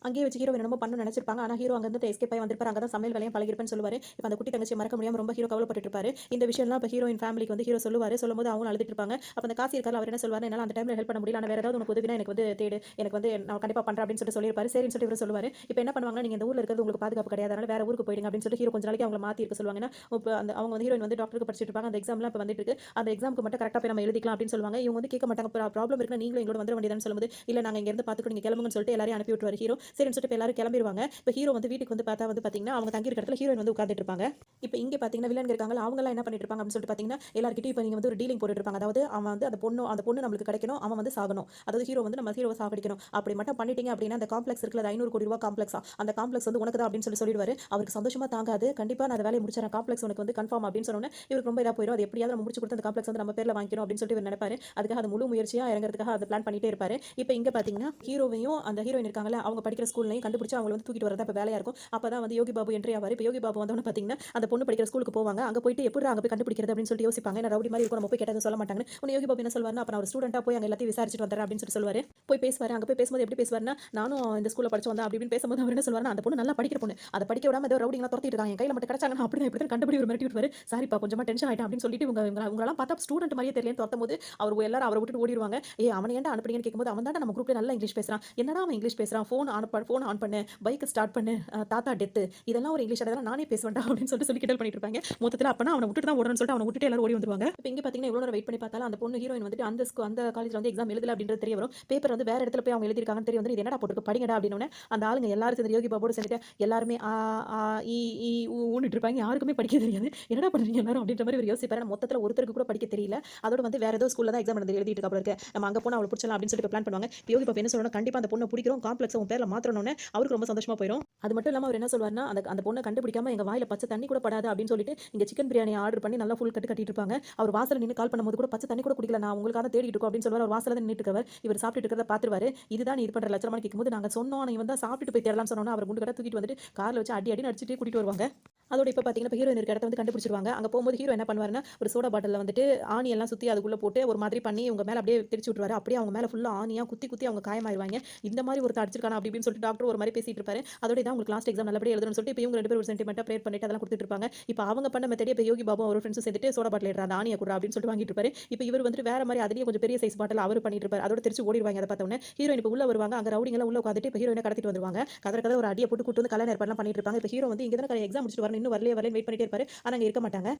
அங்கேயே வச்சு ஹீரோ என்னமோ பண்ணணும்னு நினைச்சிருப்பாங்க. ஆனால் ஹீரோ அங்கிருந்து எஸ்கேப் ஆகி வந்திருப்பாரு. அங்கே தான் சமையல் வேலையும் பழகிருப்பேன்னு சொல்லுவாரு. இப்போ அந்த குட்டி தங்கச்சி மறக்க முடியாம ரொம்ப ஹீரோ கவலைப்பட்டு இருப்பாரு. இந்த விஷயம்லாம் இப்போ ஹீரோயின் ஃபேமிலிக்கு வந்து ஹீரோ சொல்லுவாரு. சொல்லும்போது அவங்க அழுதுட்டு இருப்பாங்க. அப்போ அந்த காசி இருக்காரு, அவர் என்ன சொல்வாரு, என்னால் அந்த டைமில் ஹெல்ப் பண்ண முடியல, ஆனால் வேற ஏதாவது உனக்கு உதவினா எனக்கு வந்து தேடு, எனக்கு வந்து நான் கண்டிப்பாக பண்ணுறேன் அப்படின்னு சொல்லிட்டு சொல்லியிருப்பாரு. சரின்னு சொல்லிட்டு இவர் சொல்லுவாரு. இப்போ என்ன பண்ணுவாங்கன்னா, நீங்கள் இந்த ஊரில் இருக்கிறது உங்களுக்கு பாதுகாப்பு கிடையாது, அதனால வேற ஊருக்கு போயிடுங்க அப்படின்னு சொல்லிட்டு ஹீரோ கொஞ்ச நாளைக்கு அவங்களை மாற்றி இருக்க சொல்லுவாங்க. இப்போ அந்த அவங்க வந்து ஹீரோயின் வந்து டாக்டருக்கு படிச்சுட்டு இருப்பாங்க. அந்த எக்ஸாம்லாம் இப்போ வந்துட்டு இருக்கு, அந்த எக்ஸாமுக்கு மட்டும் கரெக்டாக போய் நம்ம எழுதிக்கலாம் அப்படின்னு சொல்லுவாங்க. இவங்க வந்து கேட்க மாட்டாங்க. ப்ராப்ளம் இருக்குன்னா நீங்களும் எங்களோட வந்துட வேண்டியதான்னு சொல்லும்போது இல்லை நாங்கள் இங்கேருந்து பார்த்துக்கோ, நீங்கள் கிளம்புங்கன்னு சொல்லிட்டு எல்லாரையும் அனுப்பி விட்டுவார் ஹீரோ. சரின்னு சொல்லிட்டு இப்போ எல்லாரும் கிளம்பிடுவாங்க. இப்போ ஹீரோ வந்து வீட்டுக்கு வந்து பார்த்தா வந்து பார்த்தீங்கன்னா அவங்க தங்கி இருக்கிற இடத்துல ஹீரோயின் வந்து உட்காந்துட்டு இருப்பாங்க. இப்போ இங்கே பார்த்தீங்கன்னா வில்லன் இருக்காங்க அவங்கலாம் என்ன பண்ணிட்டு இருப்பாங்க அப்படின்னு சொல்லிட்டு பார்த்தீங்கன்னா எல்லாருக்கிட்டையும் இப்போ நீங்கள் வந்து ஒரு டீலிங் போட்டுட்டு இருப்பாங்க. அதாவது அவன் வந்து அந்த பொண்ணு நம்மளுக்கு கிடைக்கணும், அவன் வந்து சாகணும். அதாவது ஹீரோ வந்து நம்ம ஹீரோவை சாகடிக்கணும். அப்படி மட்டும் பண்ணிட்டீங்க அப்படின்னா அந்த காம்ப்ளெக்ஸ் இருக்குல்ல, 500 கோடி ரூபா காம்ப்ளெக்ஸா, அந்த காம்ப்ளெக்ஸ் வந்து உனக்கு தான் அப்படின்னு சொல்லிடுவாரு. அவருக்கு சந்தோஷமா தாங்காது. கண்டிப்பா நான் அந்த வேலையை முடிச்சிடறேன், காம்ப்ளெக்ஸ் உனக்கு வந்து கன்ஃபார்ம் அப்படின்னு சொன்னோன்னே இவருக்கு ரொம்ப இதாக போயிடும். அது எப்படியாவது நம்ம முடிச்சு கொடுத்து அந்த காம்ப்ளெக்ஸ் வந்து நம்ம பேர்ல வாங்கிக்கணும் அப்படின்னு சொல்லிட்டு இவர் நினைப்பாரு. அதுக்காக அது முழு முயற்சியா இறங்குறதுக்காக அதை பிளான் பண்ணிட்டே இருப்பாரு. இப்போ இங்க பாத்தீங்கன்னா ஹீரோவையும் அந்த ஹீரோயின் இருக்காங்கல்ல அவங்க படிக்கிற ஸ்கூல்லையும் கண்டுபிடிச்சு அவங்க வந்து தூக்கிட்டு வரதா இப்போ வேலையா இருக்கும். அப்பதான் வந்து யோகி பாபு என்ட்ரி ஆவாரு. இப்போ யோகி பாபு வந்தவொடனே பாத்தீங்கன்னா அந்த பொண்ணு படிக்கிற ஸ்கூலுக்கு போவாங்க. அங்க போயிட்டு எப்படி அங்க போய் கண்டுபிடிக்கிறது அப்படின்னு சொல்லிட்டு யோசிப்பாங்க. ஏன்னா ரவுடி மாதிரி இருக்கும், நம்ம போய் கேட்டதும் சொல்ல மாட்டாங்கன்னு. உடனே யோகி பாபு என்ன சொல்வாருன்னா, அப்ப நான் ஒரு ஸ்டூடெண்டா போய் அங்க எல்லாத்தையும் விசாரிச்சுட்டு வந்துறேன் அப்படின்னு சொல்லிட்டு சொல்லுவாரு. போய் பேசுவாரு. அங்க போய் பேசும்போது எப்படி பேசுவாருன்னா, நானும் இந்த ஸ்கூல்ல படிச்சு வந்தேன் அப்படி இப்படின்னு பேசும்போது அவர் என்ன சொல்வாருன்னா, அந்த பொண்ணு நல்லா படிக்கிற பொண்ணு, அதை படிக்க விடாம ஏதோ ரவுடிங்களா துரத்திட்டு இருக்காங்க, என் கையில மட்டும் கிடைச்சாங்கன்னா அப்படிதான் இப்படி கண்டுபிடி ஒரு மிரட்டி விட்டுவாரு. சாரிப்பா கொஞ்சமா டென்ஷன் ஆயிட்டேன் அப்படின்னு சொல்லிட்டு உங்களெல்லாம் பார்த்தா ஸ்டூடெண்ட் மாதிரியே தெரியலன்னு துரத்தும் போது அவர் எல்லாரும் அவரை விட்டுட்டு ஓடிடுவாங்க. ஏ அவனை ஏன்டா அனுப்புறீங்கன்னு கேட்கும்போது அவன் தான் நம்ம குரூப்ல நல்லா இங்கிலீஷ் பேசுறான். என்னடா அவன் இங்கிலீஷ் பேசுறான், ஃபோன் ஆன் பண்ணு, பைக் ஸ்டார்ட் பண்ணு, தாத்தா டெத்து, இதெல்லாம் ஒரு இங்கிலீஷ், அதெல்லாம் நானே பேசுவேன்டா அப்படின்னு சொல்லி கிண்டல் பண்ணிட்டு இருப்பாங்க. மொத்தத்தில் அப்பனா அவனை விட்டுட்டு தான் ஓடணும்னு சொல்லிட்டு அவனை விட்டுட்டு எல்லாரும் ஓடி வந்துருவாங்க. இப்போ இங்க பாத்தீங்கன்னா எவ்வளவு நேரம் வெயிட் பண்ணி பார்த்தாலும் அந்த பொண்ணு ஹீரோயின் வந்துட்டு அந்த காலேஜ்ல வந்து எக்ஸாம் எழுதல அப்படின்றது தெரிய வரும். பேப்பர் வந்து வேற இடத்துல போய் அவங்க எழுதிருக்காங்கன்னு தெரிய வந்து இது என்னடா போட்டுருக்கு படிங்கடா அப்படின்னு அந்த ஆளுங்க எல்லாரும் சேர்ந்து யோகி பாபோட சேர்ந்துட்டு எல்லாருமே ஆ ஆ இ ஈ ஊன்னுட்டு இருப்பாங்க. யாருக்குமே படிக்க தெரியாது. என்னடா பண்றீங்க எல்லாரும் அப்படின்ற மாதிரி ஒரு யோசிப்பாரு. மொத்தத்தில் ஒருத்தருக்கு கூட படிக்க தெரியல. அதோட வந்து வேற ஏதோ ஸ்கூல்ல தான் எக்ஸாம் எழுதிட்டு இருக்காப்ல இருக்கு. நம்ம அங்க போனா அவளை பிடிச்சலாம் அப்படின்னு சொல்லிட்டு பிளான் பண்ணுவாங்க. யோகி பாபு என்ன சொல்றாங்க, கண்டிப்பா அந்த பொண்ணை பிடிக்கிறோம், காம்ப்ளெக்ஸ் உன் பேர்ல மாத்தணும்னு அவருக்கு ரொம்ப சந்தோஷமா போயிடும். அது மட்டும் இல்லாம அவர் என்ன சொல்வாருன்னா, அந்த பொண்ணை கண்டுபிடிக்காம எங்க வாயில பச்சை தண்ணி கூட படாது அப்படின்னு சொல்லிட்டு இங்க சிக்கன் பிரியாணி ஆர்டர் பண்ணி நல்லா ஃபுல் கட்டிட்டு இருப்பாங்க. அவர் வாசல்ல நின்று கால் பண்ணும்போது கூட பச்சை தண்ணி கூட குடிக்கல, நான் உங்களுக்காக தேடிட்டு இருக்கோம் அப்படின்னு சொல்லுவார். அவர் வாசல்ல தான் நின்னுட்டு இருக்கவர். இவர் சாப்பிட்டுட்டு இருக்கிறத பார்த்துருவாரு. இதுதான் நீ இது பண்ற லட்சணமான்னு கேட்கும்போது நாங்க சொன்னோம், நீ வந்து சாப்பிட்டுட்டு போய் தேடலாம்னு சொன்னோம்னா அவர் குண்டு கட்ட தூக்கிட்டு வந்துட்டு கார்ல வச்சு அடி அடிச்சுட்டு கூட்டிட்டு வருவாங்க. அதோட இப்போ பார்த்தீங்கன்னா ஹீரோயின் இருக்க இடத்த வந்து கண்டுபிடிச்சிருவாங்க. அங்கே போகும்போது ஹீரோ என்ன பண்ணுவாருன்னா, ஒரு சோடா பாட்டிலில் வந்துட்டு ஆணி எல்லாம் சுற்றி அதுக்குள்ளே போட்டு ஒரு மாதிரி பண்ணி உங்க மேலே அப்படியே தெரிச்சு விட்டுருவாரு. அப்படியே அவங்க மேலே ஃபுல்லாக ஆணியாக குத்தி குத்தி அவங்க காயமாயிருவாங்க. இந்த மாதிரி ஒருத்தர் அடிச்சிருக்கானா அப்படி இப்படின்னு சொல்லிட்டு டாக்டர் ஒரு மாதிரி பேசிட்டு இருப்பாரு. அதோட தான் உங்களுக்கு லாஸ்ட் எக்ஸாம் நல்லபடியாக எழுதணும்னு சொல்லிட்டு இப்போ இவங்க ரெண்டு பேரும் ஒரு சென்டிமெண்ட்டாக ப்ரேயர் பண்ணிட்டு அதெல்லாம் கொடுத்துட்டு இருப்பாங்க. இப்போ அவங்க பண்ண மெத்தடி இப்போ யோகி பாபு ஒரு ஃப்ரெண்ட்ஸும் சேர்த்துட்டு சோடா பாட்டில் எடுறா அந்த ஆணியை கொடுறா அப்படின்னு சொல்லிட்டு வாங்கிட்டு இருப்பாரு. இப்போ இவர் வந்துட்டு வேற மாதிரி அதுலேயே கொஞ்சம் பெரிய சைஸ் பாட்டில் அவர் பண்ணிட்டு இருப்பாரு. அதோட தெரிச்சு ஓடிடுவாங்க. அதை பார்த்தோன்னே ஹீரோயின் இப்போ உள்ள வருவாங்க. அங்கே ரவுடிங்கெல்லாம் உள்ள உட்காந்துட்டு இப்போ ஹீரோயினை கடத்திட்டு வந்துருவாங்க. கதை ஒரு அடியை போட்டு கூட்டு வந்து கல்யாணம் ஏற்பாடுலாம் பண்ணிட்டு இருப்பாங்க. இப்போ ஹீரோ வந்து இங்கே தான் எக்ஸாம் முடிச்சுட்டு வரணும், இன்னும் வரலையே வெயிட் பண்ணிட்டே இருப்பாரு. ஆனா அங்க இருக்க மாட்டாங்க.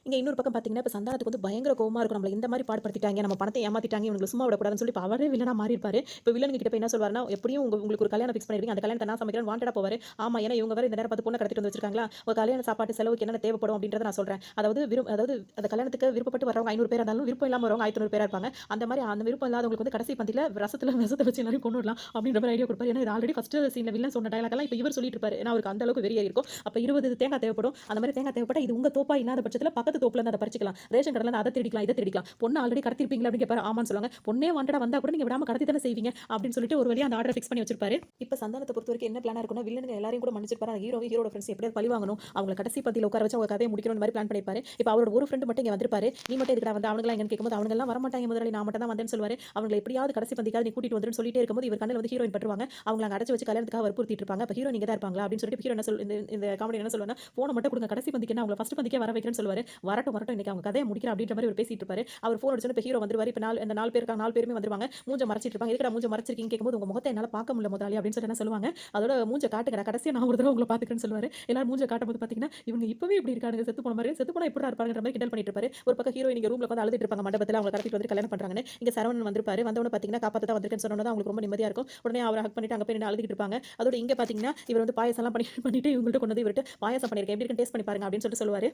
இங்க இன்னொரு பக்கம் பார்த்தீங்கன்னா, இப்ப சந்தானத்துக்கு வந்து பயங்கர கோவமா இருக்கும். நம்மள இந்த மாரி பாடுபடுத்திட்டாங்க, நம்ம பணத்தை ஏமாத்திட்டாங்க, இவனுங்கள சும்மா விடக்கூடாதுன்னு சொல்லி இப்ப அவரே வில்லனா மாறி இருப்பாரு. இப்ப வில்லனுங்க கிட்ட போய் என்ன சொல்வாருன்னா, எப்படியும் உங்களுக்கு ஒரு கல்யாணம் ஃபிக்ஸ் பண்ணிருக்கீங்க, அந்த கல்யாணத்தை நான் சமைக்கிறேன்னு வாண்டடா போவாரு. ஆமா, ஏன்னா இவங்க வேற இந்த நேரம் பார்த்து பொண்ணை கடத்திட்டு வந்து வச்சிருக்காங்களா, ஒரு கல்யாண சாப்பாட்டு செலவுக்கு என்னென்ன தேவைப்படும் அப்படின்றத நான் சொல்றேன். அதாவது அந்த கல்யாணத்துக்கு விருப்பப்பட்டு வரவங்க 500 பேரா இருந்தாலும் விருப்பம் இல்லாம வரவங்க 1500 பேரா இருப்பாங்க. அந்த மாதிரி அந்த விருப்பம் இல்லாதவங்களுக்கு வந்து கடைசி பந்தியில விஷத்தை வச்சு எல்லாரும் கொண்டு வரலாம் அப்படின்ற மாதிரி ஐடியா கொடுப்பாரு. ஏன்னா இது ஆல்ரெடி ஃபர்ஸ்ட் சீன்ல வில்லன் சொன்ன டயலாக் எல்லாம் இப்ப இவர் சொல்லிட்டு இருப்பாரு. ஏன்னா அவருக்கு அந்த அளவுக்கு வெறியா இருக்கும். அப்ப 20 தேங்காய் தேவைப்படும். அந்த மாதிரி தேங்காய் தேவைப்பட்டா இது உங்க தோப்பா இல்லாத பட்சத்துல பக்கத்து தோப்புல இருந்து அதை பறிச்சுக்கலாம். ரேஷன் கடையில் அதை திருடிக்கலாம் இதை திருடிக்கலாம். பொண்ணு ஆல்ரெடி கடத்திருப்பீங்களா அப்படின்னு கேட்பாரு. ஆமான்னு சொல்லுவாங்க. பொண்ணே வாண்டடா வந்தா கூட நீங்க விடாம கடத்தி தானே செய்வீங்க அப்படின்னு சொல்லிட்டு ஒரு வழியா அந்த ஆர்டர் ஃபிக்ஸ் பண்ணி வச்சிருப்பாரு. இப்போ சந்தானத்தை பொறுத்த வரைக்கும் என்ன பிளானா இருக்குன்னா, வில்லனுங்க எல்லாரையும் கூட மன்னிச்சிருப்பாரு. ஹீரோட ஃப்ரெண்ட்ஸ் எப்படியாவது பழி வாங்கணும், அவங்களை கடைசி பத்தியில உட்கார வச்சு அவங்க கதையை முடிக்கணும் மாதிரி பிளான் பண்ணிருப்பாரு. இப்போ அவரோட ஒரு ஃப்ரெண்ட் மட்டும் இங்க வந்திருப்பாரு. நீ மட்டும் எதுக்கு வந்து அவங்களா எங்கன்னு கேட்கும்போது அவங்க எல்லாம் வரமாட்டாங்க முதலாளி, நான் மட்டும் தான் வந்தேன்னு சொல்லுவாரு. அவங்களை எப்படியாவது கடைசி பந்திக்காவது நீ கூட்டிட்டு வந்துருன்னு சொல்லிட்டே இருக்கும்போது இவர் கண்ணில் வந்து ஹீரோயின் பட்டுருவாங்க. அவங்க அங்க அடைச்சு வச்சு கல்யாணத்துக்காக வற்புறுத்திட்டு இருப்பாங்க. அப்ப ஹீரோ நீங்க தான் இருப்பாங்களா அப்படின்னு சொல்லிட்டு ஹீரோ என்ன இந்த காமெடி என்ன சொல்லுவாங்க, போன மட்டும் கொடுங்க கடைசி பந்திக்கு என்ன அவங்களை ஃபர்ஸ்ட் பந்திக்கே வர வைக்கிறேன்னு சொல்லுவாரு. வரட்டும் இன்னைக்கு அவங்க கதையை முடிக்கிற அப்படின்ற மாதிரி பேசிட்டு இருப்பாரு. அவர் போன் அடிச்சோன்னு இப்போ ஹீரோ வந்துருவாரு. இப்போ இந்த 4 பேர் இருக்காங்க, 4 பேருமே வந்துருவாங்க. மூஞ்ச மறைச்சிட்டு இருப்பாங்க. எதுக்குடா மூஞ்ச மறைச்சிருக்கீங்க கேட்கும்போது உங்க முகத்தை என்னால பார்க்க முடியல முதலாளி அப்படின்னு சொல்லி என்ன சொல்லுவாங்க. அதோட மூஞ்ச காட்டுங்கடா, கடைசியா நான் ஒரு தடவை உங்களை பாத்துக்கிறேன்னு சொல்லுவாரு. எல்லாரும் மூஞ்ச காட்டும்போது பாத்தீங்கன்னா இவங்க இப்பவே இப்படி இருக்காங்க, செத்து போன மாதிரி, செத்து போனா எப்படி இருப்பாங்கன்ற மாதிரி கிண்டல் பண்ணிட்டு இருப்பாரு. ஒரு பக்கம் ஹீரோ நீங்க ரூம்ல வந்து அழுதுட்டு இருப்பாங்க மண்டபத்துல, அவங்க கடத்திட்டு வந்து கல்யாணம் பண்றாங்கன்னு. இங்க சரவணன் வந்திருப்பாரு. வந்தவன பாத்தீங்கன்னா காப்பாத்த தான் வந்திருக்கேன்னு சொன்னோட அவங்களுக்கு ரொம்ப நிம்மதியா இருக்கும். உடனே அவரை ஹக் பண்ணிட்டு அங்க போய் நின்று அழுதுட்டு இருப்பாங்க. அதோட இங்க பாத்தீங்கன்னா இவர் வந்து பாயசம் எல்லாம் பண்ணிட்டு இவங்கள்ட்ட கொண்டு வந்து இவர்கிட்ட பாயசம் பண்ணிருக்கேன், எப்படி இருக்கு டேஸ்ட் பண்ணி பாருங்க அப்படின்னு சொல்லிட்டு சொல்லுவாரு.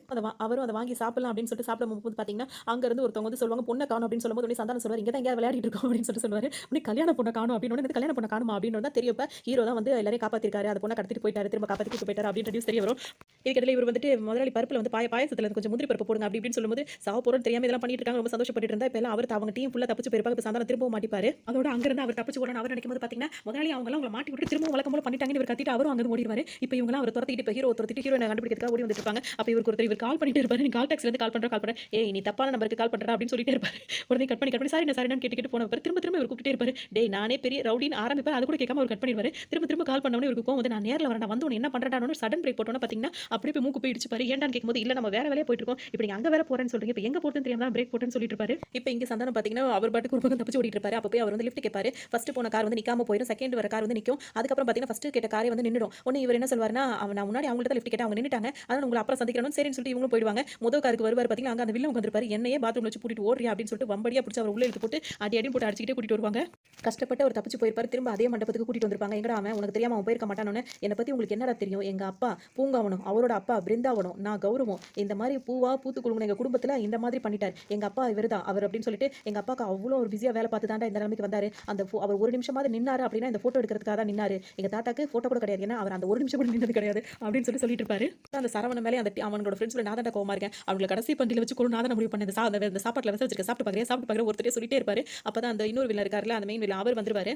அவரும் அதை வாங்கி சாப்பிடலாம் அப்படின்னு சொல்லிட்டு சாப்பிடும்போது பாத்தீங்கன்னா அங்க இருந்து ஒருத்தவங்க வந்து சொல்லுவாங்க பொண்ணை காணும் அப்படின்னு சொல்லும்போது உடனே சந்தானம் சொல்லுவார், இங்க தான் எங்கேயாவது விளையாடிட்டு இருக்கோம் அப்படின்னு சொல்லிட்டு சொல்லுவாரு. உடனே கல்யாண பொண்ணை காணும் அப்படின்னு கல்யாண பொண்ணை காணுமா அப்படின்னு தான் தெரியும். ஹீரோ தான் வந்து எல்லாரையும் காப்பாத்திருக்காரு, அந்த பொண்ணை கடத்திட்டு போயிட்டாரு, திரும்ப காப்பாத்திட்டு போயிட்டாரு அப்படின்ற நியூஸ் தெரிய வரும். இதுக்கிடையில இவர் வந்துட்டு முதலாளி பருப்புல வந்து பாயசத்துல கொஞ்சம் முந்திரி பருப்பு போடுங்க அப்படி இப்படின்னு சொல்லும்போது சாவ போறோம் தெரியாம இதெல்லாம் பண்ணிட்டு இருக்காங்க. ரொம்ப சந்தோஷப்பட்டு இருந்தா இப்ப எல்லாம் அவர் அவங்க டீம் ஃபுல்லா தப்பிச்சு போயிருப்பாங்க. இப்ப சந்தானம் திரும்பவும் மாட்டிப்பாரு. அதோட அங்க இருந்து அவர் தப்பிச்சு போறோம் அவர் நினைக்கும் போது பாத்தீங்கன்னா முதலாளி அவங்க எல்லாம் உங்களை மாட்டி விட்டு திரும்ப வழக்கம் போல பண்ணிட்டாங்கன்னு இவர் கத்திட்டு அவரும் அங்க ஓடிடுவாரு. இப்போ இவங்க எல்லாம் அவர் துரத்திட்டு இப்போ ஹீரோ கண்டுபிடிக்கிறதுக்காக ஓடி வந்துட்டு இருப்பாங்க. அப்ப இவருக்கு ஒருத்தர் இவர் கால் பண்ணிட்டு இருப்பாரு. நீ கால் டாக்ஸில இருந்து கால் பண்றேன், ஏய் நீ தப்பான நம்பருக்கு கால் பண்றா அப்படின்னு சொல்லிட்டே இருப்பாரு. உடனே கட் பண்ணி சாரி கேட்டுக்கிட்டு போனவர் திரும்ப இவர் கூப்பிட்டே இருப்பாரு. டேய் நானே பெரிய ரவுடின்னு ஆரம்பிப்பார். அது கூட கேட்காம அவர் கட் பண்ணிடுவாரு. திரும்ப கால் பண்ணவனே இவருக்கு கோவம் வந்து நான் நேர்ல வரேன் வந்து உன்னை என்ன பண்றேன்னு சடன் பிரேக் போட்டோன்னு பாத்தீங்கன்னா அப்படியே போய் மூக்கு போய் இடிச்சுப்பாரு. ஏன்டான்னு கேட்கும்போது இல்ல நம்ம வேற வேலையா போயிட்டு இருக்கோம், இப்போ நீங்க அங்க வேற போறேன்னு சொல்றீங்க, இப்போ எங்க போறதுன்னு தெரியாம தான் பிரேக் போட்டேன்னு சொல்லிட்டு இருப்பாரு. இப்போ இங்க சந்தானம் பாத்தீங்கன்னா அவர் பாட்டுக்கு ஒரு பக்கம் தப்பிச்சு ஓடிட்டு இருப்பாரு. அப்ப போய் அவர் வந்து லிஃப்ட் கேட்பாரு. ஃபர்ஸ்ட் போன கார் வந்து நிக்காம போயிடும், செகண்ட் வர கார் வந்து நிக்கும். அதுக்கப்புறம் பாத்தீங்கன்னா ஃபர்ஸ்ட் கேட்ட காரே வந்து நின்னுடும். உடனே இவர் என்ன சொல்வாருன்னா நான் முன்னாடி அவங்கள்ட்ட லிஃப்ட் கேட்டா அவங்க நின்னுட்டாங்க, அதனால உங்களை அப்புறம் சந்திக்கணும் சரின்னு சொல்லிட்டு இவங்களும் போயிடுவாங்க. மொதல் காருக்கு வருவார் பார்த்தீங்களா, அங்க அந்த வில்லன் உட்காந்துருப்பாரு. என்னையே பாத்ரூம்ல வச்சு பூட்டிட்டு ஓடுறியா அப்படின்னு சொல்லிட்டு வம்படியா பிடிச்சி அவர் உள்ள இழுத்து போட்டு அடி அடின்னு போட்டு அடிச்சுக்கிட்டே கூட்டிட்டு வருவாங்க. கஷ்டப்பட்டு அவர் தப்பிச்சு போயிருப்பாரு. திரும்ப அதே மண்டபத்துக்கு கூட்டிட்டு வந்திருப்பாங்க. எங்கடா அவன், உனக்கு தெரியாம அவன் போயிருக்க மாட்டானோன்னு, என்னை பத்தி உங்களுக்கு என்னடா தெரியும்? எங்க அப்பா பூங்காவனம், அவரோட அப்பா பிருந்தாவனம், நான் கௌரவம், இந்த மாதிரி பூவா பூத்து குலுங்குன எங்க குடும்பத்துல இந்த மாதிரி பண்ணிட்டார். எங்க அப்பா இவர்தான் அவர் அப்படின்னு சொல்லிட்டு எங்க அப்பாவுக்கு அவ்வளோ ஒரு பிஸியா வேலை பார்த்து தாண்டா இந்த நிலைமைக்கு வந்தாரு. அந்த அவர் ஒரு நிமிஷமாவது நின்னாரு அப்படின்னா இந்த போட்டோ எடுக்கிறதுக்காக தான் நின்னாரு. எங்க தாத்தாக்கு போட்டோ கூட கிடையாது, ஏன்னா அவர் அந்த ஒரு நிமிஷம் கூட நின்னது கிடையாது அப்படின்னு சொல்லிட்டு இருப்பாரு. அந்த சரவண மேலே அந்த அவனோட ஃப்ரெண்ட்ஸ்ல நான் தான் கோவமா இருக்கேன், அவங்களை கடைசி பந்தியில வச்சு கொண்டு நான் தான் முடிவு பண்ணேன். அந்த சாப்பாட்டுல வந்து வச்சிருக்க சாப்பிட்டு பார்க்குறேன் ஒருத்தரே சொல்லிட்டே இருப்பாரு. அப்பதான் அந்த இன்னொரு வில்லன் இருக்காருல்ல, அந்த மெயின் வில்லன் அவர் வந்துருவாரு.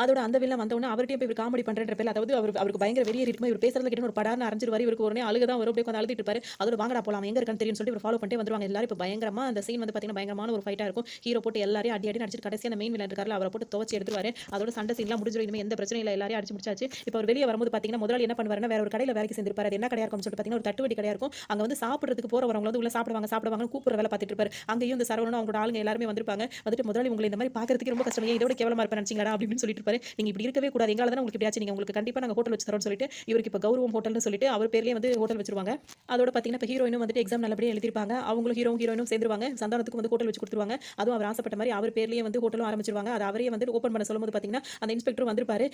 அதோட அந்த வில்லன் வந்தவொடனே அவர்கிட்டயும் போய் இவர் காமெடி பண்றன்ற பேர்ல, அதாவது அவருக்கு பயங்கர வெறியேறி இருக்கும். இவர் பேசுறதுல கிட்ட ஒரு படார்னு அரைஞ்சிருவாரு. இவருக்கு உடனே அழுக தான் வரும். அப்படியே உட்கார்ந்து அழுதுட்டு இருப்பாரு. அதோட வாங்கடா போலாம், அவன் எங்க இருக்கான்னு தெரியும்னு சொல்லிட்டு இவர் ஃபாலோ பண்ணிட்டே வந்துருவாங்க எல்லாரும். இப்போ பயங்கரமா அந்த சீன் வந்து பாத்தீங்கன்னா பயங்கரமான ஒரு ஃபைட்டா இருக்கும். ஹீரோ போட்டு எல்லாரையும் அடி அடி அடிச்சிட்டு கடைசியா அந்த மெயின் வில்லன் இருக்காருல, அவரை போட்டு துவச்சி எடுத்துருவாரு. அதோட சண்டை சீன்லாம் முடிஞ்சிரும். இனிமே எந்த பிரச்சனையும் இல்ல, எல்லாரையும் அடிச்சு முடிச்சாச்சு. இப்போ அவர் வெளியே வரும்போது பாத்தீங்கன்னா முதலாளி என்ன பண்ணுவாருன்னா, வேற ஒரு கடையில வேலைக்கு சேர்ந்திருப்பாரு. அது என்ன கடையா இருக்கும்னு சொல்லிட்டு பாத்தீங்கன்னா ஒரு தட்டுவடி கடையா இருக்கும். அங்க வந்து சாப்பிடுறதுக்கு போறவங்க வந்து உள்ள சாப்பிடுவாங்க கூப்பிடுற வேலை பார்த்துட்டு இருப்பாரு. அங்கேயும் இந்த சரவணனும் அவங்களோட ஆளுங்க எல்லாருமே வந்திருப்பாங்க. வந்துட்டு முதலாளி உங்களை இந்த மாதிரி பாக்குறதுக்கு ரொம்ப கஷ்டம், இதோட கேவலமா இருப்பேன் நினைச்சீங்கடா அப்படின்னு சொல்லிட்டு இருப்பாரு. நீங்க இப்படி இருக்கவே கூடாது, எங்களால தான் உங்களுக்கு இப்படி, நீங்க உங்களுக்கு கண்டிப்பா நாங்க ஹோட்டல் வச்சு தரோம்னு சொல்லிட்டு இவருக்கு இப்ப கௌரவம் ஹோட்டல்னு சொல்லிட்டு அவர் பேர்லயே வந்து ஹோட்டல் வச்சிருவாங்க. அதோட பாத்தீங்கன்னா இப்ப ஹீரோயினும் வந்துட்டு எக்ஸாம் நல்லபடியா எழுதிருப்பாங்க. அவங்களும் ஹீரோயினும் சேர்ந்துருவாங்க. சந்தானத்துக்கு வந்து ஹோட்டல் வச்சு கொடுத்துருவாங்க. அதுவும் அவர் ஆசைப்பட்ட மாதிரி அவர் பேர்லயே வந்து ஹோட்டலும் ஆரம்பிச்சிருவாங்க. அது அவரே வந்து ஓபன் பண்ண சொல்லும்போது பாத்தீங்கன்னா அந்த இன்ஸ்பெக்டர் வந்திருப்பாரு.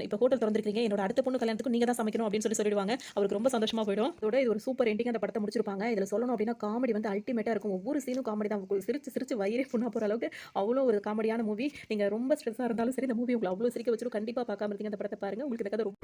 இப்ப ஹோட்டல் திறந்திருக்கீங்க, என்னோட அடுத்த பொண்ணு கல்யாணத்துக்கு நீங்க தான் சமைக்கணும் அப்படின்னு சொல்லிடுவாங்க. அவருக்கு ரொம்ப சந்தோஷமா போயிடும். இதோட இது ஒரு சூப்பர் எண்டிங் அந்த படத்தை முடிச்சிருப்பாங்க. இதுல சொல்லணும் அப்படின்னா காமெடி வந்து அல்டிமேட்டா இருக்கும். ஒவ்வொரு சீனும் காமெடி தான். சிரிச்சு சிரிச்சு வயிறே புண்ணா போற அளவுக்கு அவ்வளோ ஒரு காமெடியான மூவி. நீங்க ரொம்ப ஸ்ட்ரெஸ்ஸா இருந்தாலும் சரி, இந்த மூவி உங்களை அவ்வளோ சிரிக்க வச்சிரும். கண்டிப்பா பார்க்காம இருக்கீங்க, அந்த படத்தை பாருங்க. உங்களுக்கு இந்த கதை ரொம்ப